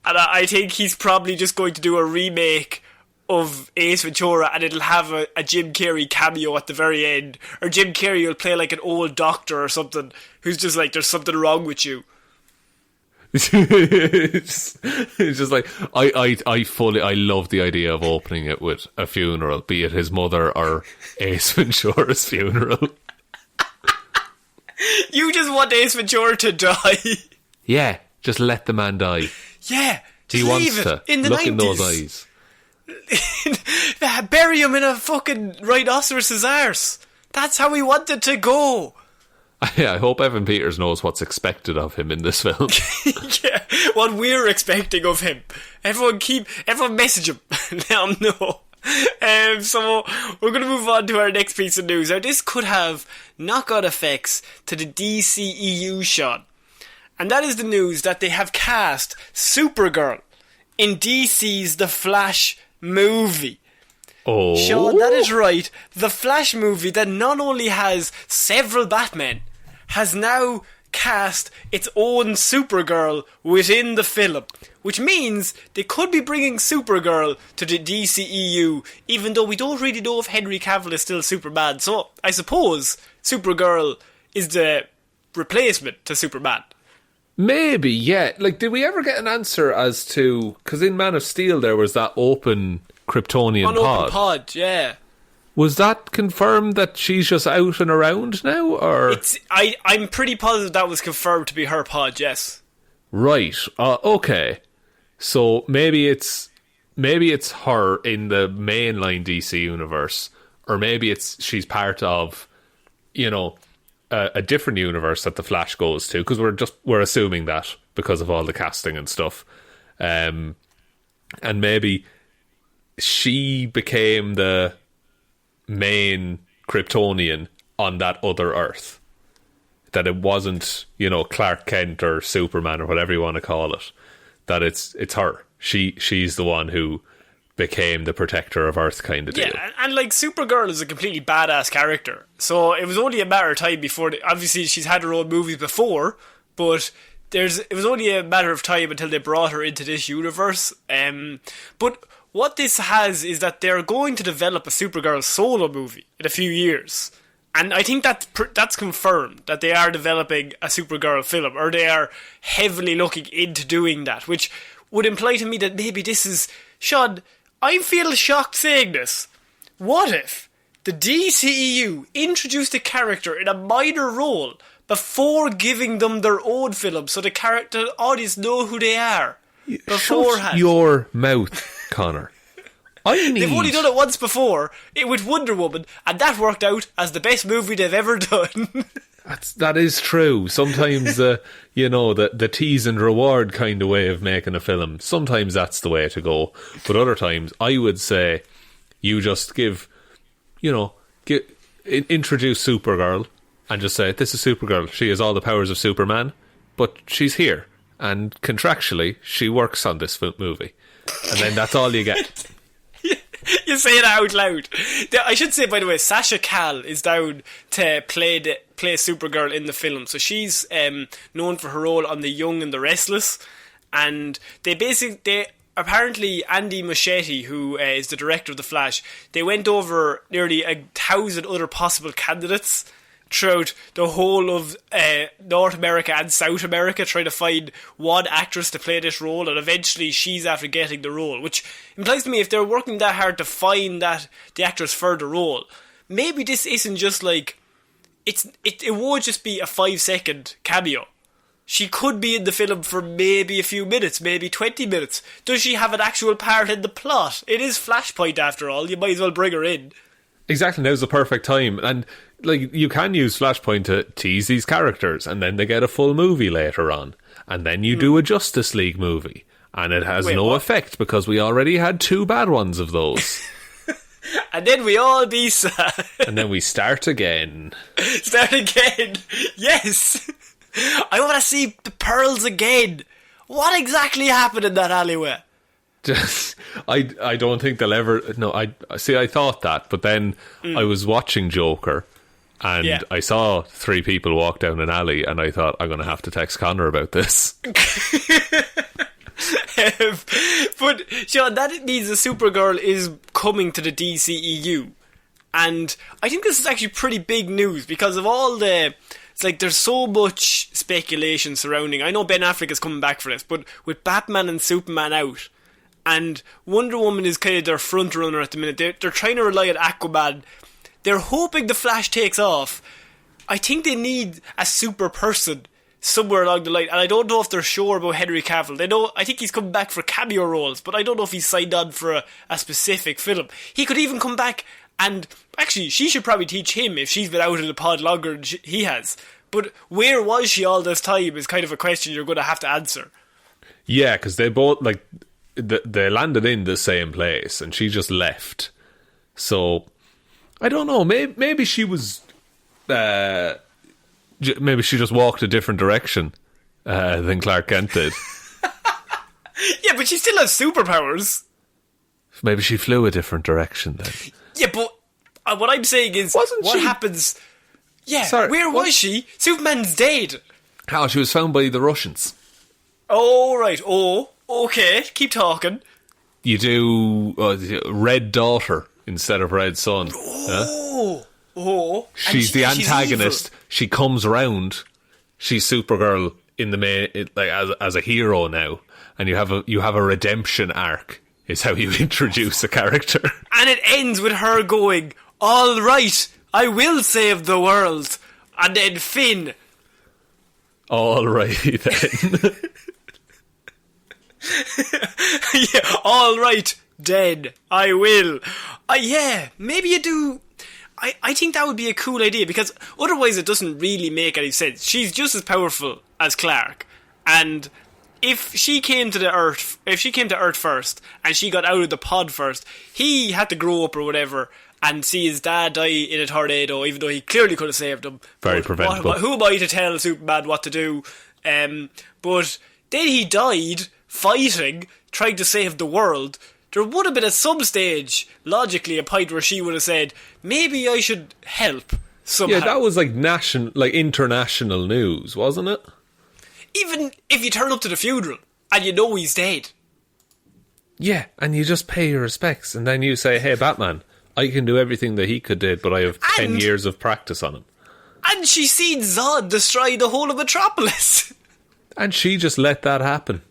And I think he's probably just going to do a remake of Ace Ventura and it'll have a Jim Carrey cameo at the very end. Or Jim Carrey will play an old doctor or something who's just there's something wrong with you. It's just I love the idea of opening it with a funeral, be it his mother or Ace Ventura's funeral. You just want Ace Ventura to die. Yeah, just let the man die. Yeah, he wants to. In the Look 90s. in those eyes. Bury him in a fucking rhinoceros's arse. That's how he wanted to go. Yeah, I hope Evan Peters knows what's expected of him in this film. Yeah, what we're expecting of him. Everyone message him. Let him know. So we're going to move on to our next piece of news. Now, this could have knock-on effects to the DCEU, Shaun. And that is the news that they have cast Supergirl in DC's The Flash movie. Oh, Shaun, that is right. The Flash movie that not only has several Batmen, has now cast its own Supergirl within the film, which means they could be bringing Supergirl to the DCEU, even though we don't really know if Henry Cavill is still Superman. So I suppose Supergirl is the replacement to Superman. Maybe, yeah. Did we ever get an answer as to... Because in Man of Steel there was that open Kryptonian pod. Open pod, yeah. Was that confirmed that she's just out and around now, or I'm pretty positive that was confirmed to be her pod, yes. right? Okay, so maybe it's her in the mainline DC universe, or maybe she's part of, a different universe that the Flash goes to, because we're assuming that because of all the casting and stuff, and maybe she became the main Kryptonian on that other Earth. That it wasn't, Clark Kent or Superman or whatever you want to call it. That it's her. She's the one who became the protector of Earth kind of deal. Yeah, and like Supergirl is a completely badass character. So it was only a matter of time before... obviously, she's had her own movies before, but it was only a matter of time until they brought her into this universe. But what this has is that they're going to develop a Supergirl solo movie in a few years. And I think that's confirmed, that they are developing a Supergirl film, or they are heavily looking into doing that, which would imply to me that maybe this is... Shaun, I feel shocked saying this. What if the DCEU introduced a character in a minor role before giving them their own film, so the audience know who they are beforehand? Shut your mouth, Connor. They've only done it once before, with Wonder Woman, and that worked out as the best movie they've ever done. That is true. Sometimes, the tease and reward kind of way of making a film, sometimes that's the way to go. But other times, I would say, you just introduce Supergirl, and just say, this is Supergirl. She has all the powers of Superman, but she's here. And contractually, she works on this movie. And then that's all you get. You say it out loud. I should say, by the way, Sasha Calle is down to play Supergirl in the film. So she's known for her role on The Young and the Restless. And apparently Andy Muschietti, who is the director of The Flash, they went over nearly 1,000 other possible candidates throughout the whole of North America and South America, trying to find one actress to play this role, and eventually she's after getting the role, which implies to me if they're working that hard to find the actress for the role, maybe this isn't just like it won't just be a 5-second cameo. She could be in the film for maybe a few minutes, maybe 20 minutes. Does she have an actual part in the plot? It is Flashpoint after all, you might as well bring her in. Exactly, now's the perfect time. And you can use Flashpoint to tease these characters, and then they get a full movie later on, and then you do a Justice League movie, and it has effect because we already had 2 bad ones of those. And then we all be sad. And then we start again. Start again. Yes. I want to see the pearls again. What exactly happened in that alleyway? I don't think they'll ever... No, I thought that, but then I was watching Joker, and I saw 3 people walk down an alley, and I thought, I'm going to have to text Connor about this. But, Shaun, that means the Supergirl is coming to the DCEU. And I think this is actually pretty big news, because of all the... It's like there's so much speculation surrounding... I know Ben Affleck is coming back for this, but with Batman and Superman out... And Wonder Woman is kind of their front runner at the minute. They're trying to rely on Aquaman. They're hoping the Flash takes off. I think they need a super person somewhere along the line. And I don't know if they're sure about Henry Cavill. I think he's coming back for cameo roles, but I don't know if he's signed on for a specific film. He could even come back and... Actually, she should probably teach him if she's been out of the pod longer than he has. But where was she all this time is kind of a question you're going to have to answer. Yeah, because they both... They landed in the same place, and she just left. So I don't know. Maybe she was. Maybe she just walked a different direction than Clark Kent did. Yeah, but she still has superpowers. Maybe she flew a different direction then. Yeah, but what I'm saying is, happens? Yeah, sorry, where was she? Superman's dead. How? She was found by the Russians. Oh right. Oh. Okay, keep talking. You do Red Daughter instead of Red Son. She's the antagonist. She comes around. She's Supergirl in the main, as a hero now, and you have a redemption arc. Is how you introduce a character, and it ends with her going, all right, I will save the world. And then Finn. All right, then. Yeah, all right, then I will. Yeah, maybe you do. I think that would be a cool idea, because otherwise it doesn't really make any sense. She's just as powerful as Clarke, and if she came to Earth first, and she got out of the pod first, he had to grow up or whatever, and see his dad die in a tornado, even though he clearly could have saved him. Very preventable. Who am I to tell Superman what to do? But then he died fighting, trying to save the world. There would have been at some stage, logically, a point where she would have said, maybe I should help somehow. Yeah, that was like international news, wasn't it? Even if you turn up to the funeral and you know he's dead. Yeah, and you just pay your respects, and then you say, hey, Batman, I can do everything that he could do, but I have 10 years of practice on him. And she's seen Zod destroy the whole of Metropolis. And she just let that happen.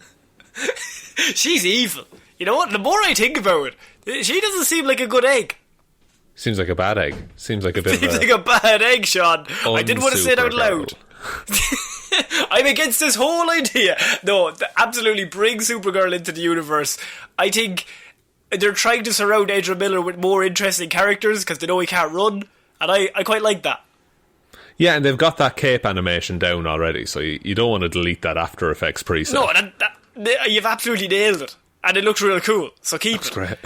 She's evil. You know what? The more I think about it, she doesn't seem like a good egg. Seems like a bad egg. Seems like a bit Seems of a... like a bad egg, Shaun. I didn't want to say it out loud. I'm against this whole idea. No, absolutely bring Supergirl into the universe. I think they're trying to surround Ezra Miller with more interesting characters because they know he can't run, and I quite like that. Yeah, and they've got that cape animation down already, so you don't want to delete that After Effects preset. No, you've absolutely nailed it. And it looks real cool, so keep it. Great.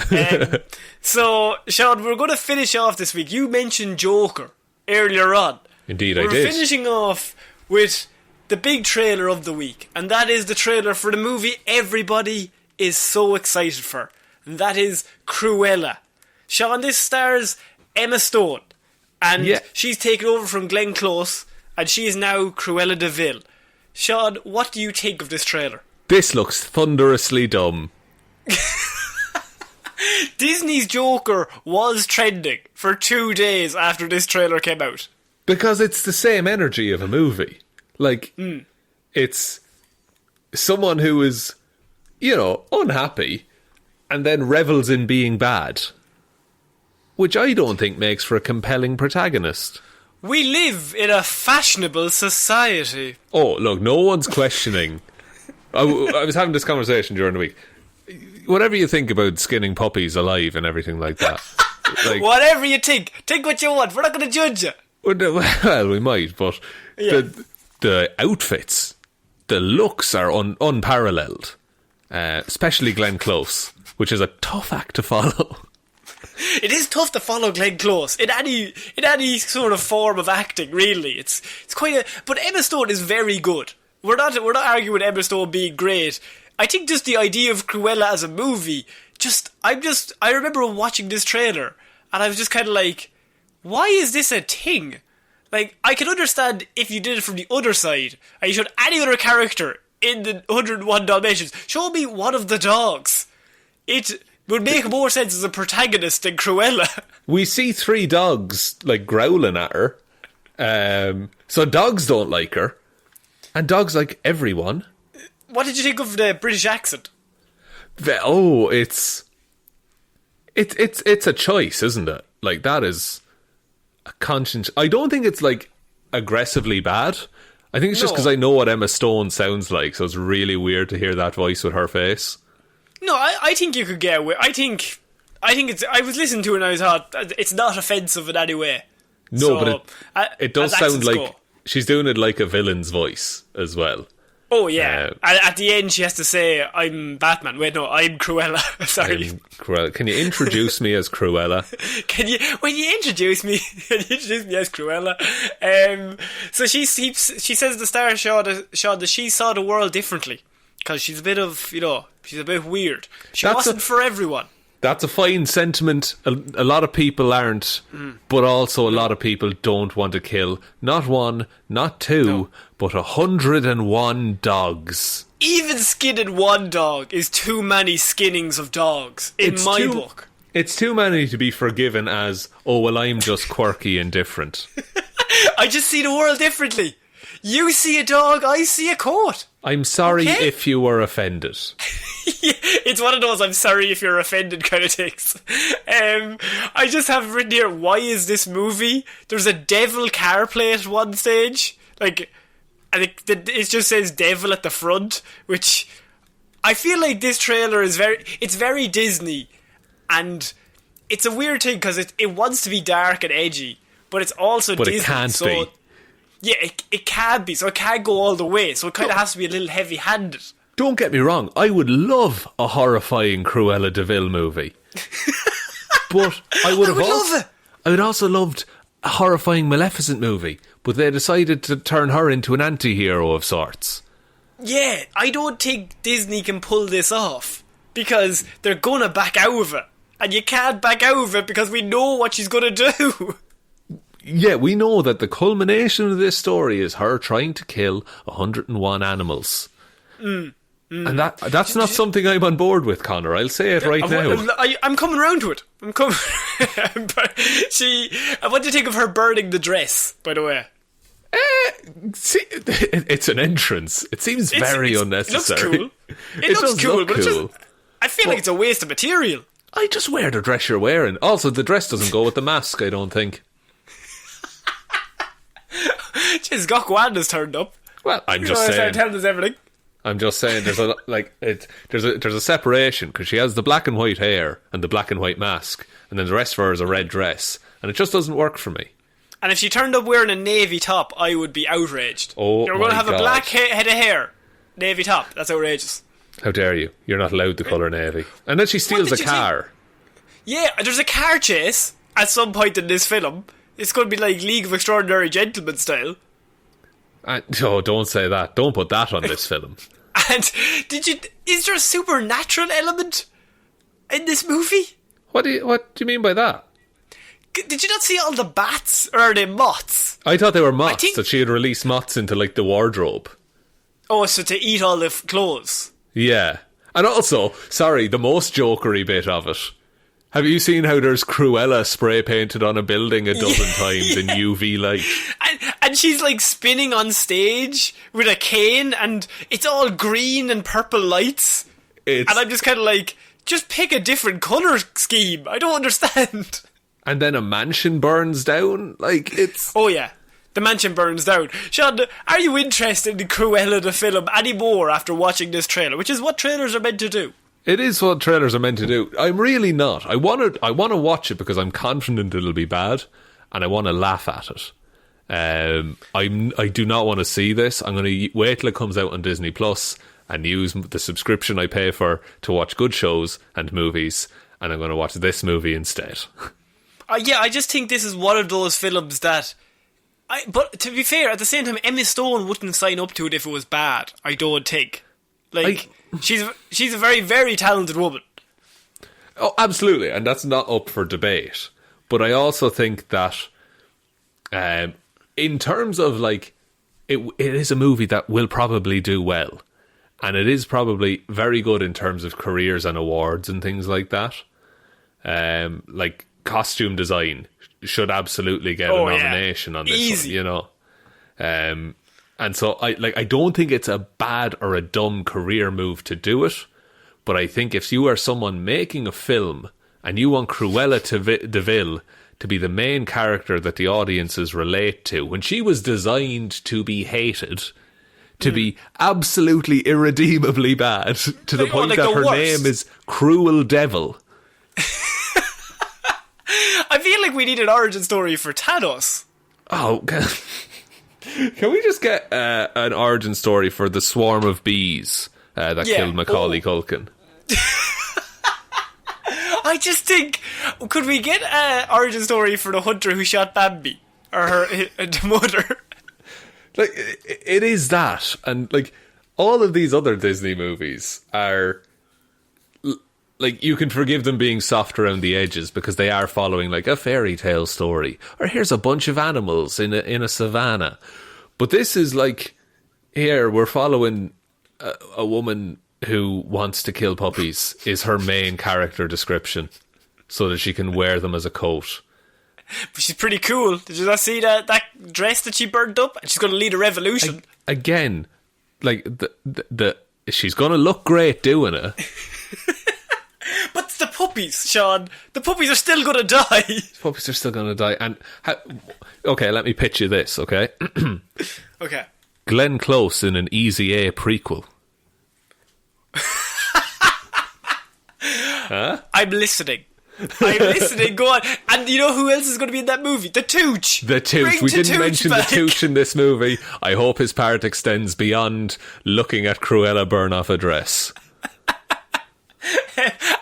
So, Shaun, we're going to finish off this week. You mentioned Joker earlier on. Indeed, I did. We're finishing off with the big trailer of the week, and that is the trailer for the movie everybody is so excited for, and that is Cruella. Shaun, this stars Emma Stone, and she's taken over from Glenn Close, and she is now Cruella de Vil. Shaun, what do you think of this trailer? This looks thunderously dumb. Disney's Joker was trending for 2 days after this trailer came out. Because it's the same energy of a movie. Like, it's someone who is, unhappy and then revels in being bad. Which I don't think makes for a compelling protagonist. We live in a fashionable society. Oh, look, no one's questioning. I was having this conversation during the week. Whatever you think about skinning puppies alive and everything like that. Whatever you think what you want. We're not going to judge you. Well, we might, but the outfits, the looks are unparalleled. Especially Glenn Close, which is a tough act to follow. It is tough to follow Glenn Close in any sort of form of acting. Really, it's quite But Emma Stone is very good. We're not arguing Emma Stone being great. I think just the idea of Cruella as a movie, I remember watching this trailer and I was just kind of like, why is this a thing? Like, I can understand if you did it from the other side and you showed any other character in the 101 Dalmatians. Show me one of the dogs. It would make more sense as a protagonist than Cruella. We see 3 dogs, growling at her. So dogs don't like her. And dogs like everyone. What did you think of the British accent? It's a choice, isn't it? Like, that is a conscience. I don't think it's aggressively bad. I think it's just because I know what Emma Stone sounds like, so it's really weird to hear that voice with her face. No, I think you could get away. I think it's. I was listening to it and I thought it's not offensive in any way. No, so, but it does sound like she's doing it like a villain's voice as well. Oh, yeah. At the end, she has to say, I'm Batman. Wait, no, I'm Cruella. Sorry. I'm Cruella. Can you introduce me as Cruella? When you introduce me as Cruella? So she says at the start, Shaun, that she saw the world differently. Because she's a bit of, she's a bit weird. She wasn't for everyone. That's a fine sentiment. A lot of people aren't, but also a lot of people don't want to kill not 1, not 2, but 101 dogs. Even skinning 1 dog is too many skinnings of dogs, in my book. It's too many to be forgiven as, oh, well, I'm just quirky and different. I just see the world differently. You see a dog, I see a coat. I'm sorry if you were offended. It's one of those I'm sorry if you're offended kind of things. I just have written here, why is this movie? There's a devil car plate at one stage. Like, I think it just says devil at the front, which I feel like this trailer is it's very Disney, and it's a weird thing because it wants to be dark and edgy, but it's also Disney. But it can't be. Yeah, it can be, so it can't go all the way, so it kind of has to be a little heavy-handed. Don't get me wrong, I would love a horrifying Cruella de Vil movie. But I would love it. I would also loved a horrifying Maleficent movie, but they decided to turn her into an anti-hero of sorts. Yeah, I don't think Disney can pull this off, because they're gonna back out of it. And you can't back out of it because we know what she's gonna do. Yeah, we know that the culmination of this story is her trying to kill 101 animals. And that's not something I'm on board with, Connor. I'll say it right now. I'm coming round to it. What do you think of her burning the dress, by the way? It's an entrance. It seems very unnecessary. It looks cool. But I feel like it's a waste of material. I just wear the dress you're wearing. Also, the dress doesn't go with the mask, I don't think. Jeez, Gok has turned up. Well, I'm just saying. Telling us everything. I'm just saying. There's a separation because she has the black and white hair and the black and white mask, and then the rest of her is a red dress, and it just doesn't work for me. And if she turned up wearing a navy top, I would be outraged. Oh, you're going to have a black head of hair, navy top. That's outrageous. How dare you? You're not allowed the colour navy. And then she steals a car. Yeah, there's a car chase at some point in this film. It's going to be like League of Extraordinary Gentlemen style. Oh, don't say that. Don't put that on this film. And is there a supernatural element in this movie? What do you mean by that? Did you not see all the bats? Or are they moths? I thought they were moths, that she had released moths into like the wardrobe. Oh, so to eat all the clothes. Yeah. And also, sorry, the most jokery bit of it. Have you seen how there's Cruella spray painted on a building a dozen times in UV light? And she's like spinning on stage with a cane, and it's all green and purple lights. And I'm just kind of like, just pick a different colour scheme. I don't understand. And then a mansion burns down? Like, it's... Oh yeah, the mansion burns down. Shaun, are you interested in Cruella the film anymore after watching this trailer? Which is what trailers are meant to do. It is what trailers are meant to do. I'm really not. I want to watch it because I'm confident it'll be bad, and I want to laugh at it. I do not want to see this. I'm going to wait till it comes out on Disney Plus and use the subscription I pay for to watch good shows and movies, and I'm going to watch this movie instead. Yeah, I just think this is one of those films that... But to be fair, at the same time, Emma Stone wouldn't sign up to it if it was bad, I don't think. Like... She's a very, very talented woman. Oh, absolutely, and that's not up for debate. But I also think that, in terms of like, it is a movie that will probably do well, and it is probably very good in terms of careers and awards and things like that. Like costume design should absolutely get a nomination on this one, you know. And so I don't think it's a bad or a dumb career move to do it, but I think if you are someone making a film and you want Cruella de Vil to be the main character that the audiences relate to, when she was designed to be hated, to be absolutely irredeemably bad, to the point that her name is Cruel Devil. I feel like we need an origin story for Thanos. Oh, can we just get an origin story for the swarm of bees that killed Macaulay Culkin? I just think, could we get an origin story for the hunter who shot Bambi? Or the mother? Like, it is that. And, like, all of these other Disney movies are... Like, you can forgive them being soft around the edges because they are following, like, a fairy tale story. Or here's a bunch of animals in a savannah. But this is like, here, we're following a woman who wants to kill puppies is her main character description so that she can wear them as a coat. But she's pretty cool. Did you not see that dress that she burnt up? And she's going to lead a revolution. Again, like, the she's going to look great doing it. But the puppies, Shaun. The puppies are still going to die. Puppies are still going to die. And okay, let me pitch you this, okay? Okay. Glenn Close in an Easy A prequel. Huh? I'm listening. Go on. And you know who else is going to be in that movie? The Tooch. The Tooch. We didn't mention the Tooch in this movie. I hope his part extends beyond looking at Cruella burn off a dress.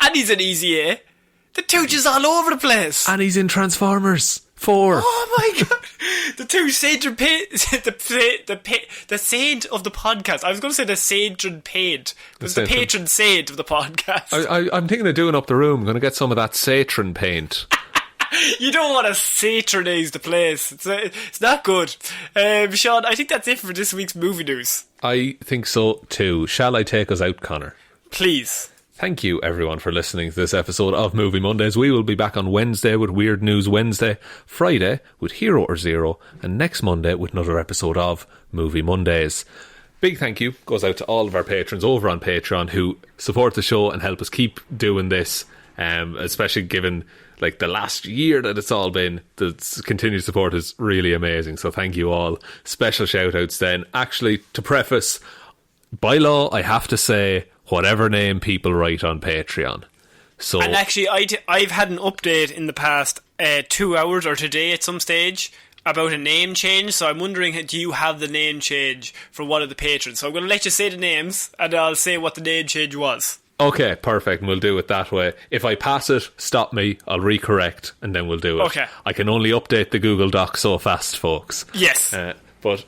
And he's an Easy A. The Tooch is all over the place. And he's in Transformers 4. Oh my god. The Tooch saint the saint of the podcast. I was going to say the saint and paint. It was the patron saint of the podcast. I'm thinking of doing up the room. I'm going to get some of that Satron paint. You don't want to satronize the place. It's not good. Shaun, I think that's it for this week's movie news. I think so too. Shall I take us out, Connor? Please. Thank you, everyone, for listening to this episode of Movie Mondays. We will be back on Wednesday with Weird News Wednesday, Friday with Hero or Zero, and next Monday with another episode of Movie Mondays. Big thank you goes out to all of our patrons over on Patreon who support the show and help us keep doing this, especially given like the last year that it's all been. The continued support is really amazing, so thank you all. Special shout outs then. Actually, to preface, by law, I have to say whatever name people write on Patreon. So, and actually, I've had an update in the past 2 hours or today at some stage about a name change. So I'm wondering, do you have the name change for one of the patrons? So I'm going to let you say the names, and I'll say what the name change was. Okay, perfect. And we'll do it that way. If I pass it, stop me. I'll recorrect, and then we'll do it. Okay. I can only update the Google Doc so fast, folks. Yes. But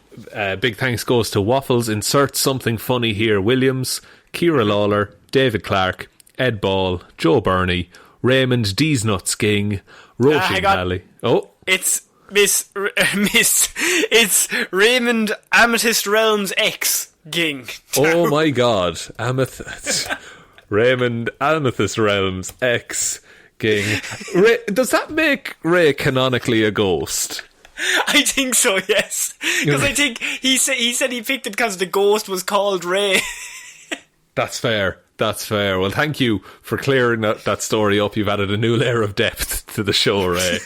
big thanks goes to Waffles Insert Something Funny Here Williams, Ciara Lawler, David Clarke, Ed Ball, Joe Burney, Raymond D's Nuts Ging, Roisin Hally. Oh, it's it's Raymond Amethyst Realms X Ging. Oh my God, Amethyst. Raymond Amethyst Realms X Ging. Does that make Ray canonically a ghost? I think so, yes. Because I think he said he picked it because the ghost was called Ray. That's fair. Well, thank you for clearing that story up. You've added a new layer of depth to the show, Ray.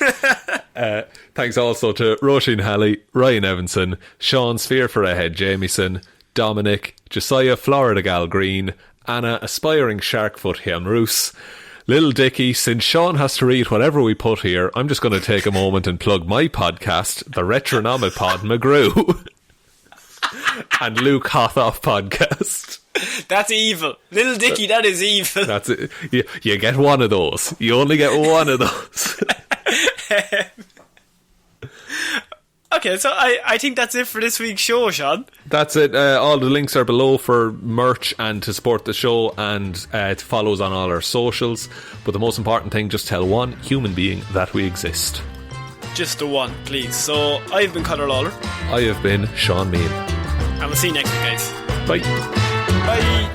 Thanks also to Roisin Hally, Ryan Evanson, Shaun Sphere for a Head Jamieson, Dominic, Jessiah Florida Gal Green, Anna Aspiring Sharkfoot Hjelmroos, Lil Dicky. Since Shaun has to read whatever we put here, I'm just going to take a moment and plug my podcast, the RetronomiPod McGrew, and Luke Hothoff podcast. That's evil. Lil Dicky, that is evil. That's it. You get one of those. You only get one of those. Okay, so I think that's it for this week's show, Shaun. That's it. All the links are below for merch and to support the show and to follow us on all our socials. But the most important thing, just tell one human being that we exist. Just the one, please. So, I've been Ciara Lawler. I have been Shaun Mean. And we'll see you next week, guys. Bye. Bye.